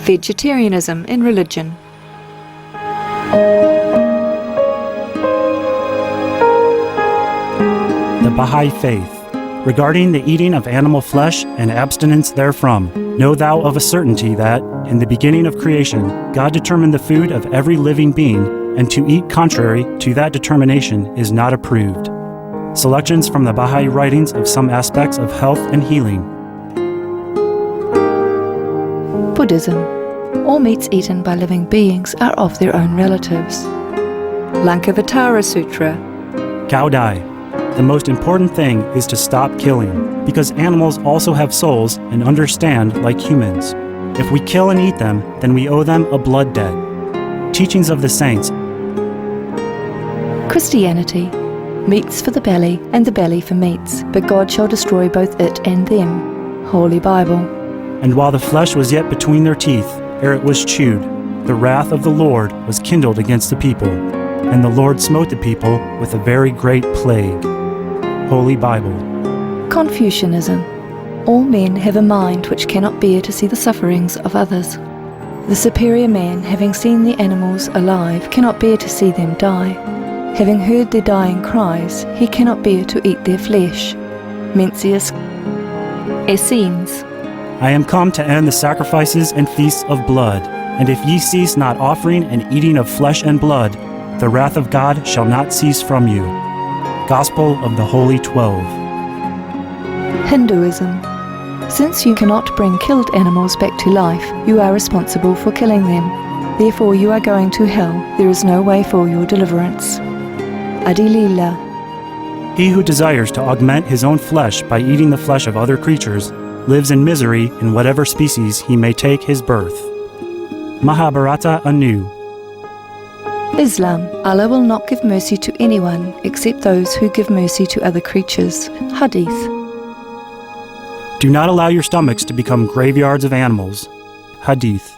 Vegetarianism in religion. The Baha'i Faith. Regarding the eating of animal flesh and abstinence therefrom, know thou of a certainty that, in the beginning of creation, God determined the food of every living being, and to eat contrary to that determination is not approved. Selections from the Baha'i writings of some aspects of health and healing. Buddhism. All meats eaten by living beings are of their own relatives. Lankavatara Sutra. Cao Dai. The most important thing is to stop killing, because animals also have souls and understand like humans. If we kill and eat them, then we owe them a blood debt. Teachings of the Saints. Christianity. Meats for the belly, and the belly for meats, but God shall destroy both it and them. Holy Bible. And while the flesh was yet between their teeth, ere it was chewed, the wrath of the Lord was kindled against the people, and the Lord smote the people with a very great plague. Holy Bible. Confucianism. All men have a mind which cannot bear to see the sufferings of others. The superior man, having seen the animals alive, cannot bear to see them die. Having heard their dying cries, he cannot bear to eat their flesh. Mencius. Essenes. I am come to end the sacrifices and feasts of blood, and if ye cease not offering and eating of flesh and blood, the wrath of God shall not cease from you. Gospel of the Holy 12. Hinduism. Since you cannot bring killed animals back to life, you are responsible for killing them. Therefore you are going to hell. There is no way for your deliverance. Adilila. He who desires to augment his own flesh by eating the flesh of other creatures lives in misery in whatever species he may take his birth. Mahabharata anew. Islam. Allah will not give mercy to anyone except those who give mercy to other creatures. Hadith. Do not allow your stomachs to become graveyards of animals. Hadith.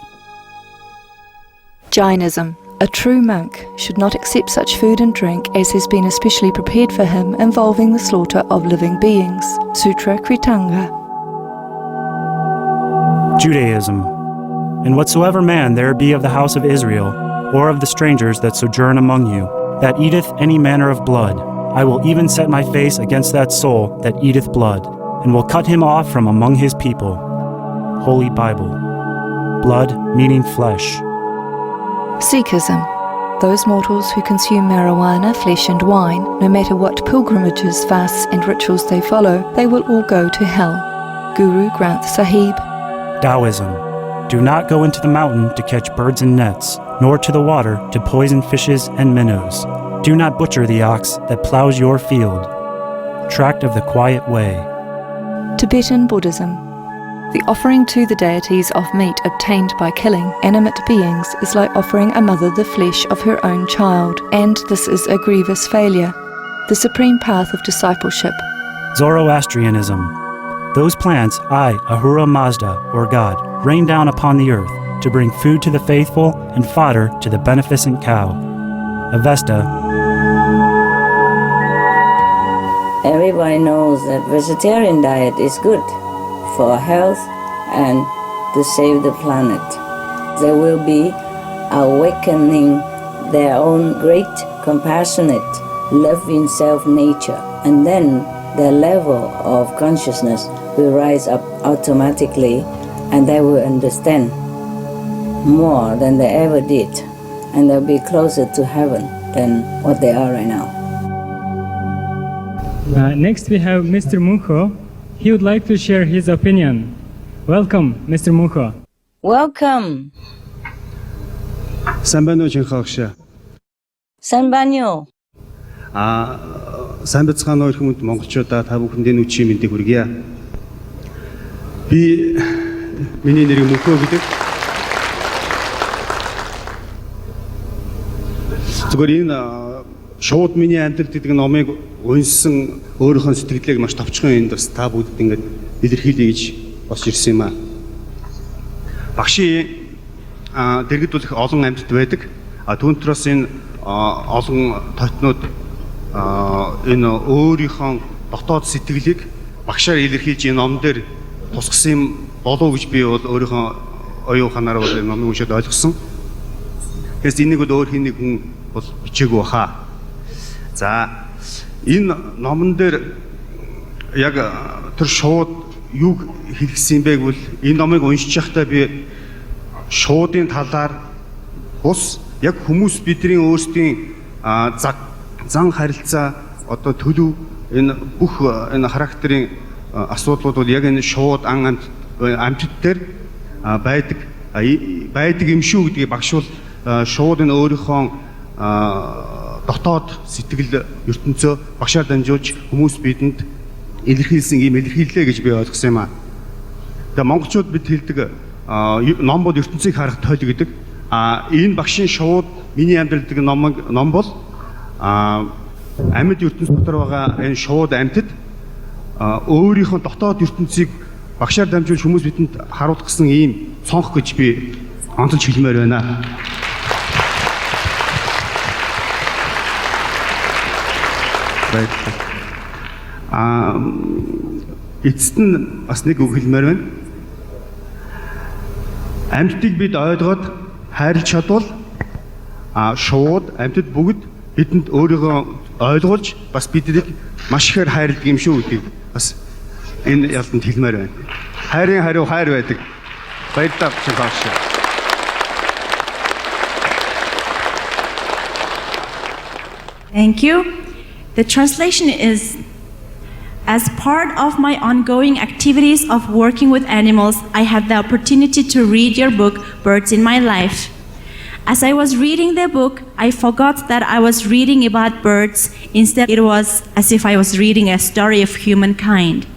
Jainism. A true monk should not accept such food and drink as has been especially prepared for him involving the slaughter of living beings. Sutra Kritanga. Judaism. And whatsoever man there be of the house of Israel, or of the strangers that sojourn among you, that eateth any manner of blood, I will even set my face against that soul that eateth blood, and will cut him off from among his people. Holy Bible. Blood meaning flesh. Sikhism. Those mortals who consume marijuana, flesh and wine, no matter what pilgrimages, fasts and rituals they follow, they will all go to hell. Guru Granth Sahib. Taoism. Do not go into the mountain to catch birds and nets, nor to the water to poison fishes and minnows. Do not butcher the ox that plows your field. Tract of the Quiet Way. Tibetan Buddhism. The offering to the deities of meat obtained by killing animate beings is like offering a mother the flesh of her own child, and this is a grievous failure. The supreme path of discipleship. Zoroastrianism. Those plants I, Ahura Mazda, or God, rain down upon the earth to bring food to the faithful and fodder to the beneficent cow. Avesta. Everybody knows that vegetarian diet is good for health and to save the planet. They will be awakening their own great compassionate love in self-nature, and then their level of consciousness will rise up automatically, and they will understand more than they ever did, and they'll be closer to heaven than what they are right now. Next we have Mr. Munho. He would like to share his opinion. Welcome, Mr. Munho. Welcome. Sambanyo Chinkhakshya. Sambanyo. Сайн бацгаана уу хүмүүст монголчуудаа та бүхэндээ нүчийн мэндийг хүргье. Би миний нэр Мөнхөө гэдэг. Зүгээр энэ шууд миний амьдрал гэдэг номыг уншсан өөрийнхөө сэтгэлийг маш товчхон энд бас та бүхэнд ингээд илэрхийлье гэж босч ирсэн юм аа. Багшийн дэргэд бол их олон амьтад байдаг. Түүнээс энэ олон тотнууд энэ өөрийнхөө дотоод сэтгэлийг багшаар илэрхийлж энэ ном дээр тусгасан юм болов гэж би бол өөрийнхөө оюун ухаанаар бол энэ номыг уншаад ойлгосон. Тэгээс энийг бол өөр хин нэг хүн бол бичээгүй баха. За энэ номон дээр яг тэр шууд юу хэлсэн бэ гэвэл энэ номыг уншиж байхдаа би шуудын талаар бус яг хүмүүс бидний өөрсдийн зан харилцаа одоо төлөв энэ бүх энэ характерын асуудлууд бол яг энэ шууд амьтад дээр байдаг юм шүү гэдгийг багшуул шууд энэ өөрийнхөө дотоод сэтгэл ертөнцөө багшаар дамжуулж хүмүүс бидэнд илэрхийлсэн юм илэрхийллээ гэж би ойлгосон юм аа. Тэгээ монголчууд бид хэлдэг ном бол ертөнцийг харах тойл гэдэг. Энэ багшийн шууд миний амьдралдаг ном бол амьд ертөнц дотор байгаа энэ шууд амьтад өөрийнхөө дотоод ертөнцийг багшаар дамжуулж хүмүүс бидэнд харуулах гэсэн ийм цонх гэж би онцолж хэлмээр байна. Эцэст нь бас нэг үг хэлмээр байна. Амьтдыг бид ойлгоод хайрлж чадвал шууд амьтад бүгд бидэнд өөрийгөө ойлгуулж бас биднийг маш ихээр хайрладаг юм шүү гэдгийг бас энэ ялтанд хэлмээр байна. Хайрын хариу хайр байдаг. Баярлалаа чамаас. Thank you. The translation is, as part of my ongoing activities of working with animals, I had the opportunity to read your book, Birds in My Life. As I was reading the book, I forgot that I was reading about birds. Instead, it was as if I was reading a story of humankind.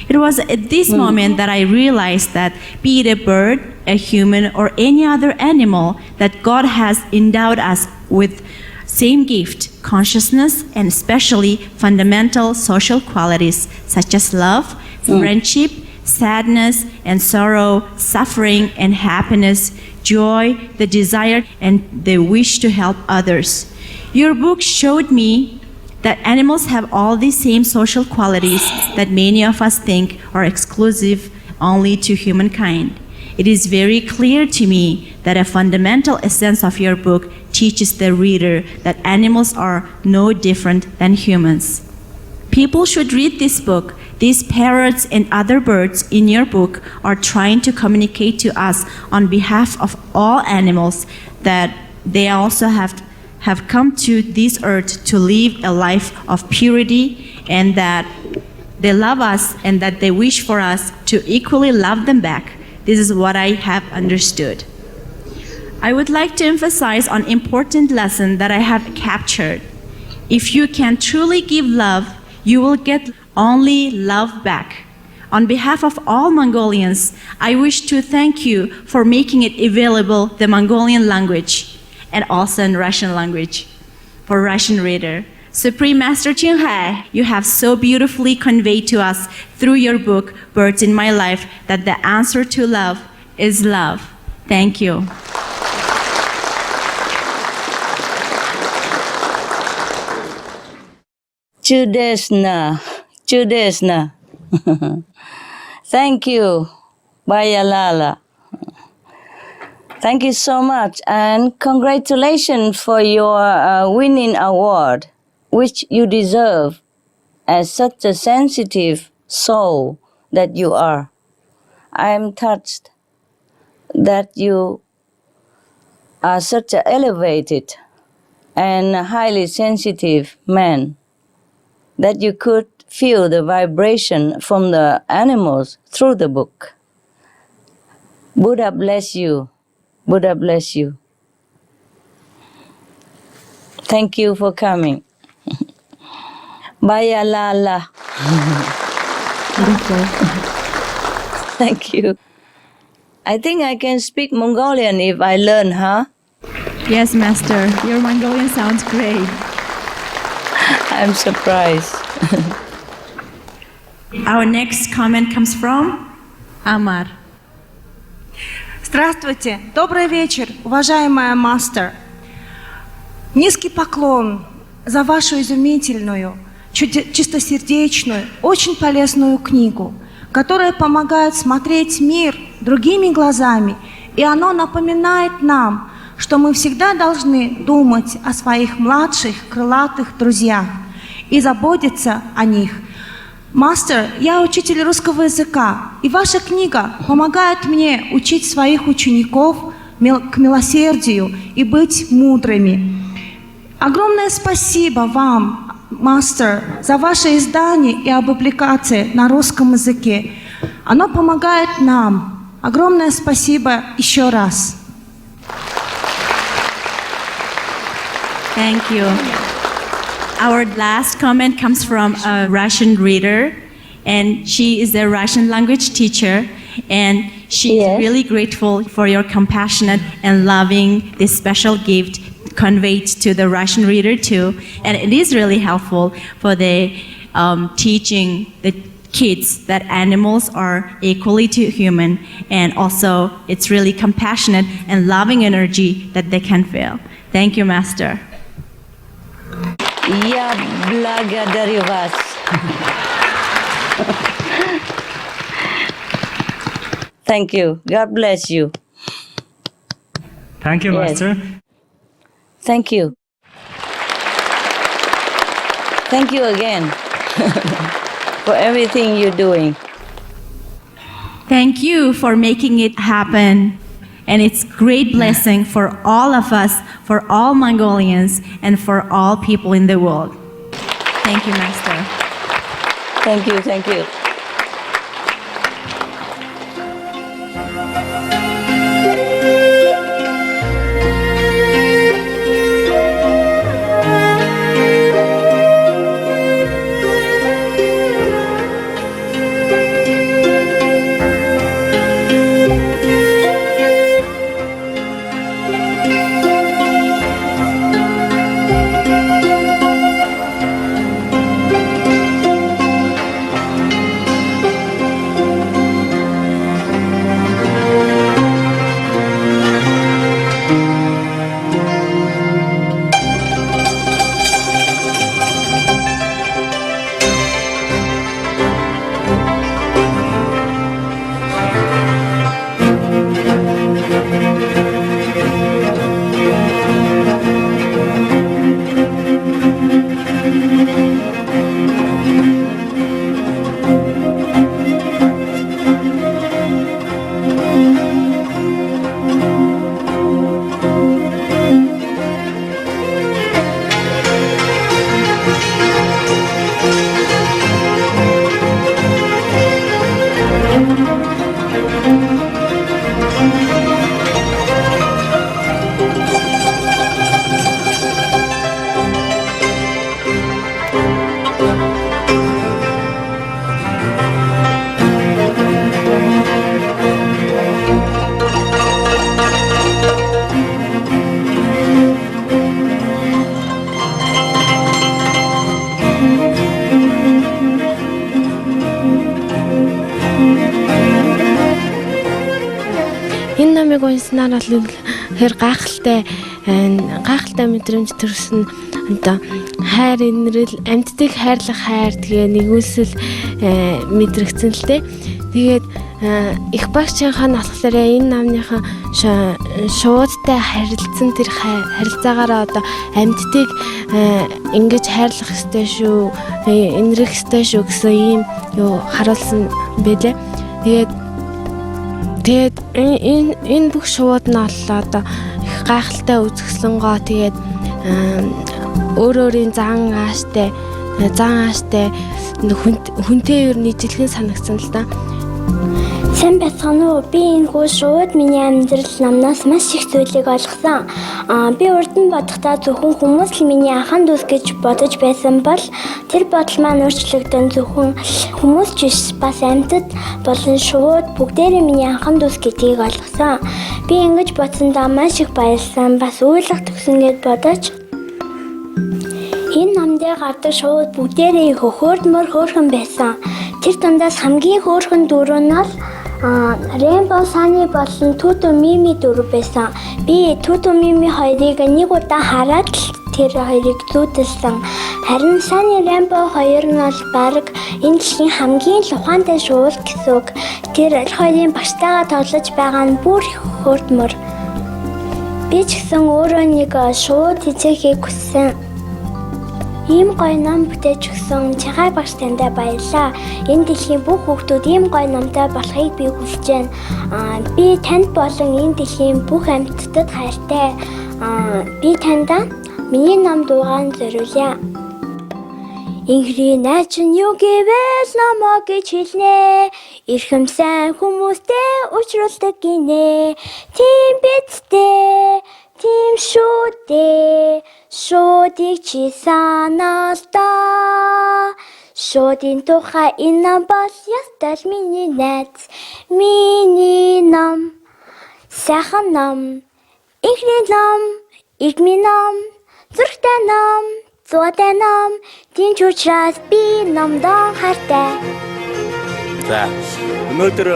It was at this moment that I realized that, be it a bird, a human, or any other animal, that God has endowed us with same gift, consciousness, and especially fundamental social qualities such as love, friendship, sadness and sorrow, suffering and happiness, joy, the desire and the wish to help others. Your book showed me that animals have all these same social qualities that many of us think are exclusive only to humankind. It is very clear to me that a fundamental essence of your book teaches the reader that animals are no different than humans. People should read this book. These parrots and other birds in your book are trying to communicate to us on behalf of all animals that they also have come to this earth to live a life of purity, and that they love us and that they wish for us to equally love them back. This is what I have understood. I would like to emphasize on important lesson that I have captured. If you can truly give love, you will get only love back. On behalf of all Mongolians, I wish to thank you for making it available, the Mongolian language, and also in Russian language, for Russian reader. Supreme Master Qinghai, you have so beautifully conveyed to us through your book, Birds in My Life, that the answer to love is love. Thank you. Чудесно, чудесно. Thank you, Bayalala. Thank you so much, and congratulations for your winning award, which you deserve as such a sensitive soul that you are. I am touched that you are such an elevated and highly sensitive man, that you could feel the vibration from the animals through the book. Buddha bless you. Buddha bless you. Thank you for coming. Bayalala. Thank you. I think I can speak Mongolian if I learn, huh? Yes, Master. Your Mongolian sounds great. I'm surprised. Our next comment comes from Amar. Здравствуйте, добрый вечер, уважаемая мастер. Низкий поклон за вашу изумительную, чистосердечную, очень полезную книгу, которая помогает смотреть мир другими глазами, и оно напоминает нам, что мы всегда должны думать о своих младших крылатых друзьях и заботиться о них. Мастер, я учитель русского языка, и ваша книга помогает мне учить своих учеников к милосердию и быть мудрыми. Огромное спасибо вам, мастер, за ваше издание и опубликации на русском языке. Оно помогает нам. Огромное спасибо еще раз. Thank you. Our last comment comes from a Russian reader, and she is a Russian language teacher, and she is really grateful for your compassionate and loving this special gift conveyed to the Russian reader too. And it is really helpful for the teaching the kids that animals are equally to human, and also it's really compassionate and loving energy that they can feel. Thank you, Master. Я благодарю вас. Thank you. God bless you. Thank you, Yes. Master. Thank you. Thank you again for everything you're doing. Thank you for making it happen. And it's great blessing for all of us, for all Mongolians, and for all people in the world. Thank you, Master. Thank you, thank you. Унснаар бол хэр гайхалтай мэдрэмж төрсөн одоо хайр инрэл амьддаг хайрлах хайр тэгээ нэгүүлсэл мэдрэгцэн л дээ. Тэгээд их багчийнхаа болохоор энэ намныхан шуудтай харилцсан тэр харилцаагаараа одоо амьддаг ингэж хайрлах ёстой шүү, инрэх ёстой шүү гэсэн ийм юу харуулсан байлээ. Тэгээд энэ бүх шууд нь оллоо одоо их гайхалтай үзэсгэлэнгоо тэгээд өөрийн зан ааштай хүнтэй ер нь ижилхэн санагдсан л да. Сайн байцгаана уу? Би энэ хүү шууд миний амьдрал намнаас маш их зүйлийг олгосон. Би урд нь бодохдоо зөвхөн хүмүүс л миний ахын дүүс гэж бодож байсан бол тэр бодол маань өөрчлөгдөн зөвхөн хүмүүс ч биш бас амьтад болон шууд бүгдээрээ миний ахын дүүс гэдгийг олгосон. Би ингэж бодсондоо маш их баярлсан. Бас уйлах төгсөн гэд бодож энэ намдээ гардаг шууд бүгдээрээ их хөөрхөн байсан. Тэр дундаас хамгийн хөөрхөн дөрөв нь бол Rainbow Sunny болон Tutu Mimi дөрөв байсан. Би Tutu Mimi хоёрыг нэг удаа хараад тэр хоёрыг зүүдэлсэн. Харин Sunny Rainbow хоёр нь бол баг энэ дэлхийн хамгийн л ухаантай шуул гэсэн үг. Тэр хоёрын багштайгаа тоглож байгаа нь бүр хөөртмөр. Би ч гэсэн өөрөө нэг шууд хичээхийг хүссэн. Ийм гоё ном бүтээж өгсөн Чагай багш тандаа баярлалаа. Энэ дэлхийн бүх хүүхдүүд ийм гоё номтой болохыг би хүсэж байна. Би танд болон энэ дэлхийн бүх амьтдад хайртай. Би тандаа миний ном дуугаан зориулъя. Инхри найч нь юу гэвэл намаа гэж хэлнэ. Ирхэм сайн хүмүүстэй уулзралдаг гинэ. Тийм бидтэй, тийм шүү дээ. Шуудыг чи санаалтаа. Шуудын тухай энэ ном бол ястал миний найз. Миний ном, сайхан ном, инхний ном, игмийн ном, зургтай ном, зуутай ном. Тийм ч учраас би номдоо хайртай. За өнөөдөр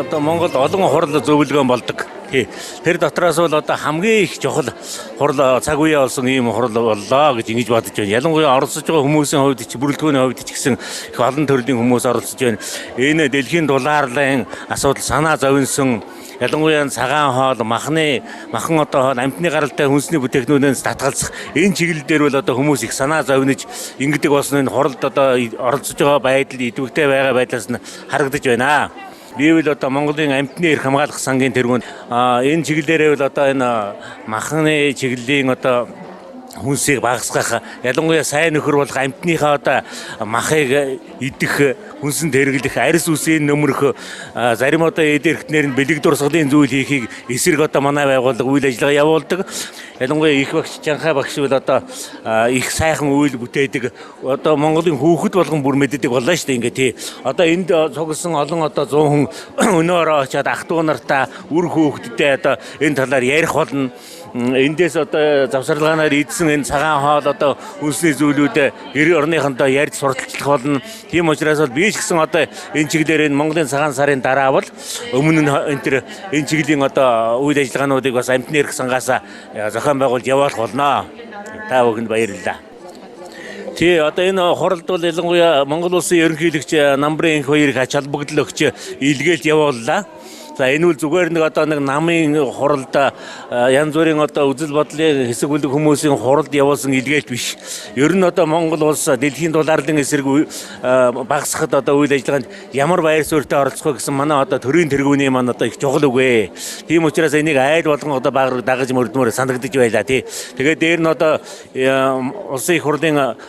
одоо Монголд олон хурал зөвлөгөө болдог. Тэр дотроос бол одоо хамгийн их чухал хурал цаг үе болсон ийм хурал боллоо гэж ингэж бодож байна. Ялангуяа оролцож байгаа хүмүүсийн хувьд ч бүрэлдэхүүний хувьд ч гэсэн их олон төрлийн хүмүүс оролцож байна. Энэ дэлхийн дулаарлын асуудал санаа зовнсон ялангуяа цагаан хоол, махан одоо амтны гаралтай хүнсний бүтээгдэхүүнээс татгалзах энэ чиглэл дээр бол одоо хүмүүс их санаа зовниж ингэдэг болсон энэ хуралд одоо оролцож байгаа байдал идэвхтэй байгаа байдлаас нь харагдаж байна. Бивэл одоо Монголын амтны эрх хамгаалах сангийн тэргүүнд энэ чиглэлээрээ бол одоо энэ махны чиглэлийн одоо хүнсийг багасгах, ялангуяа сайн нөхөр болох амтныхаа одоо махыг идэх, хүнсэнд хэрэглэх, арьс үсийг нөмрөх, зарим одоо эд эрхтнэр нь бэлэг дурсгалын зүйл хийхийг эсрэг одоо манай байгууллага үйл ажиллагаа явуулдаг. Ялангуяа их багш Жанхай багш бол одоо их сайхан үйл бүтээдэг. Одоо Монголын хүүхэд болгон бүр мэддэг боллоо шүү дээ ингээ тий. Одоо энд цугласан олон одоо 100 хүн өнөөрөө очиад ах トゥ нартаа үр хүүхэдтэй одоо энэ талаар ярих болно. Эндээс одоо завсарлагаанаар идсэн энэ цагаан хоол одоо хүнсний зүйлүүд гэр орныхондоо ярьж сурталчлах болно. Тийм учраас бол би ч гэсэн одоо энэ чиглэлээр энэ Монголын цагаан сарын дараа бол өмнө нь энэ чиглийн одоо үйл ажиллагаануудыг бас амтны эрх сангаас зохион байгуулж явуулах болно. Та бүхэнд баярлалаа. Тий одоо энэ хуралд бол ялангуяа Монгол улсын ерөнхийлөгч намбарын 2-ыг ач холбогдол өгч илгээлт явууллаа. За энэ үл зүгээр нэг одоо нэг намын хуралд янз бүрийн одоо үзэл бодлын хэсэг бүлэг хүмүүсийн хуралд явуулсан илгээлт биш. Ер нь одоо Монгол улс дэлхийн дулаарлын эсрэг багасгахад одоо үйл ажиллагаанд ямар байр суурьтай оролцох вэ гэсэн манай одоо төрийн тэргүүний маань одоо их чухал үгэ. Тийм учраас энийг айл болгон одоо дагаж мөрдмөр санагдаж байлаа тий. Тэгээд дээр нь одоо улсын их хурлын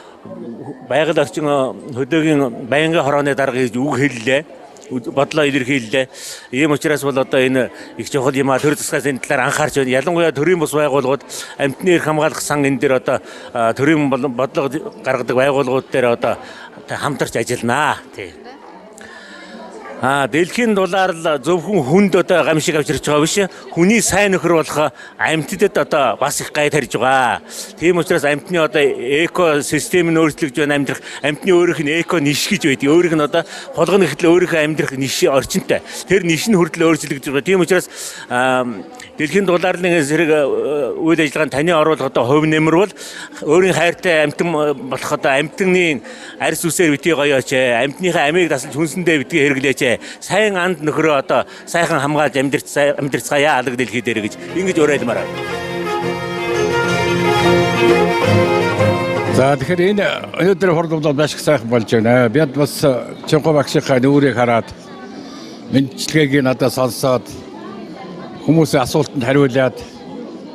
байгаль орчин хөдөөгийн байнгын хорооны дарга гэж үг хэллээ. Бодлоо илэрхийллээ. Ийм учраас бол одоо энэ их чухал юм а төр засгаас энэ талаар анхаарч байна. Ялангуяа төрийн бус байгууллагууд амтны эрх хамгаалах сан энэ дээр одоо төрийн бодлого гаргадаг байгууллагууд дээр одоо хамтарч ажилланаа. Тий. Дэлхийн дулаарл зөвхөн хүнд одоо гамшиг авчирч байгаа биш. Хүний сайн нөхөр болох амьтдад одоо бас их гай тарьж байгаа. Тийм учраас амьтны одоо экосистем нь өөрчлөгдөж байна. Амьтны өөрийнх нь эко ниш гэж байдаг. Өөрийнх нь одоо холгоны хэтэл өөрийнхөө амьдрах ниш орчинтай. Тэр ниш нь хүртэл өөрчлөгдөж байгаа. Тийм учраас дэлхийн дулаарлын эсрэг үйл ажиллагаанд таны оруулах одоо хувь нэмэр бол өөрийн хайртай амьтан болох одоо амьтны арьс үсээр битгий гоёоч. Амьтныхаа амийг тасалж хүнсэндээ битгий хэрэглээч. Сайн анд нөхрөө одоо сайхан хамгаалж амьдрцгаая алга дэлхий дээр гэж ингэж уриалмаар байна. За тэгэхээр энэ өнөөдөр хурал бол маш их сайхан болж байна. Бид бас Чанхай багшийнхаа нүрийг хараад мэдчилгээг надад сонсоод хүмүүсийн асуултанд хариулаад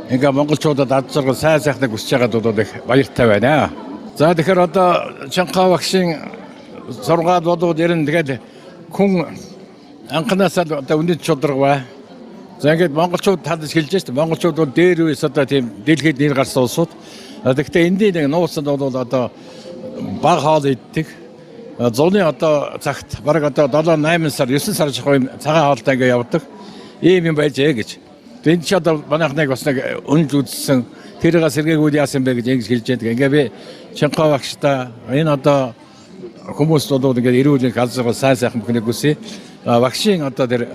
ингээ монголчуудад ад жаргал сайхныг хүсэж байгаад бол их баяртай байна. За тэгэхээр одоо Чанхай багшийн сургаал болоод ирэн тэгээд хүн анханасаа одоо үнэт чударга. За ингээд монголчууд талж хэлж шүү дээ. Монголчууд бол дээр үес одоо тийм дэлхийд нэр гарсан улсууд. Тэгэхдээ эндийн нэг нууцад бол одоо баг хоол иддэг. Зуны одоо цагт бараг одоо 7-8 сар 9 сар жахын цагаан хоолтой ингээд явдаг. Ийм юм байжээ гэж. Энд ч одоо манайхныг бас нэг үнж үзсэн тэрийг сэргээгүүл яасан бэ гэж ингэж хэлж байдаг. Ингээ би Чанхай багштай энэ одоо хүмүүс бол ингээд эрүүлийн галзуу сайхан бүхнийг үсэ. Багшийн одоо тэр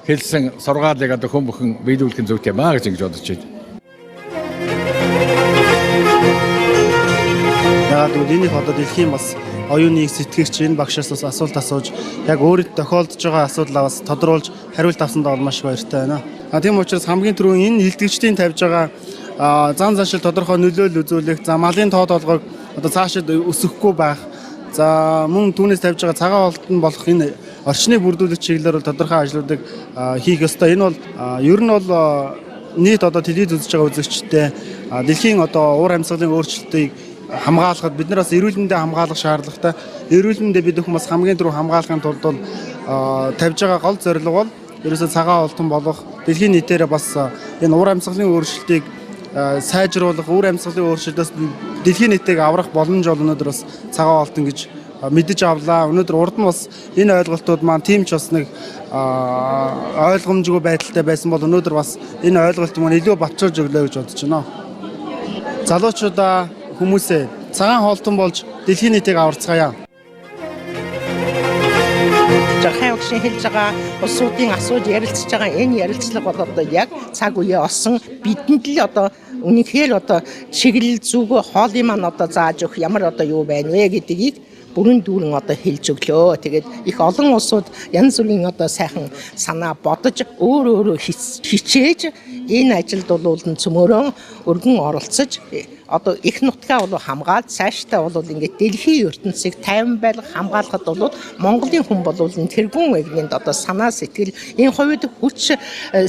хэлсэн сургаалыг одоо хүн бүхэн биелүүлэх зүйтэй маа гэж ингэж бодож байна. Яагаад гэвэл энийг одоо дэлхийн бас оюуны сэтгэгч энэ багшаас бас асуулт асууж яг өөрөд тохиолдож байгаа асуудлаа бас тодруулж хариулт авсандаа бол маш баяртай байна. Тийм учраас хамгийн түрүүн энэ илтгэгчдийн тавьж байгаа зан заншил тодорхой нөлөөлөл үзүүлэх, за малын тоо толгойг одоо цаашид өсөхгүй байх. За мөн түүнээс тавьж байгаа цагаан хоолтон болох энэ орчныг бүрдүүлэх чиглэлээр бол тодорхой ажлуудыг хийх ёстой. Энэ бол ер нь бол нийт одоо телевиз үзэж байгаа үзэгчтэй дэлхийн одоо уур амьсгалын өөрчлөлтийг хамгаалахад бид нар бас эрүүл мэндийг хамгаалах шаардлагатай. Эрүүл мэндийг бид хүмүүс хамгийн түрүү хамгаалахын тулд бол тавьж байгаа гол зорилго бол ерөөсөө цагаан хоолтон болох дэлхийн нийтээр бас энэ уур амьсгалын өөрчлөлтийг сайжруулах, уур амьсгалын өөрчлөлтөөс дэлхийн нийтийг аврах боломж бол өнөөдөр бас цагаан хоолтон гэж мэдэж авлаа. Өнөөдөр урд нь бас энэ ойлголтууд маань тийм ч бас нэг ойлгомжгүй байдалтай байсан бол өнөөдөр бас энэ ойлголт маань илүү батчилж өглөө гэж бодож байна. Залуучуудаа хүмүүсээ цагаан хоолтон болж дэлхийн нийтийг аварцгаая. Жанхай багшийн хэлж байгаа улсуудын асууж ярилцж байгаа энэ ярилцлага бол одоо яг цаг үеэ олсон бидэнд л одоо үнэхээр одоо чиглэл зүгөө хоолын маань одоо зааж өгөх ямар одоо юу байна вэ гэдгийг бүрэн дүүрэн одоо хэлж өглөө. Тэгээд их олон улсууд янз бүрийн одоо сайхан санаа бодож өөрөө хичээж энэ ажилд бол цөмөрөн өргөн оролцож одоо их нутгаа бол хамгаалж цаашдаа бол ингээд дэлхийн ертөнцийг тайван байлгах хамгаалахад бол Монголын хүн бол тэргүүн эгнэнд одоо санаа сэтгэл энэ хувьд хүч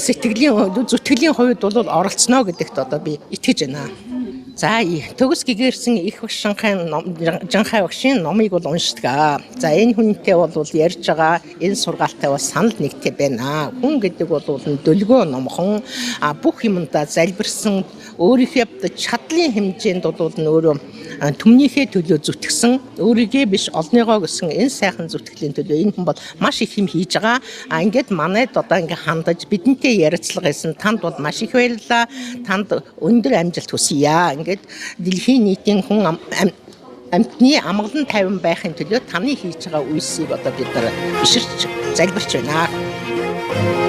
сэтгэлийн зүтгэлийн хувьд бол оролцоно гэдэгт одоо би итгэж байна. За төгс гэгэрсэн их багшийн Жанхай багшийн номыг бол уншдаг. За энэ хүнтэй бол ярьж байгаа энэ сургаалтай бол санал нэгтэй байна. Хүн гэдэг бол дөлгөө номхон бүх юмдаа залбирсан өөрийнхөө чадлын хэмжээнд бол өөрөө түмнийхээ төлөө зүтгэсэн өөрийгөө биш олныгоо гэсэн энэ сайхан зүтгэлийн төлөө энэ хүн бол маш их юм хийж байгаа. Ингээд манайд одоо ингээ хандаж бидэнтэй ярилцлага хийсэн танд бол маш их баярлалаа. Танд өндөр амжилт хүсье. Ингээд дэлхийн нийтийн хүн амьтны амгалан тайван байхын төлөө таны хийж байгаа үйлсийг одоо бид нар биширч залбирч байна.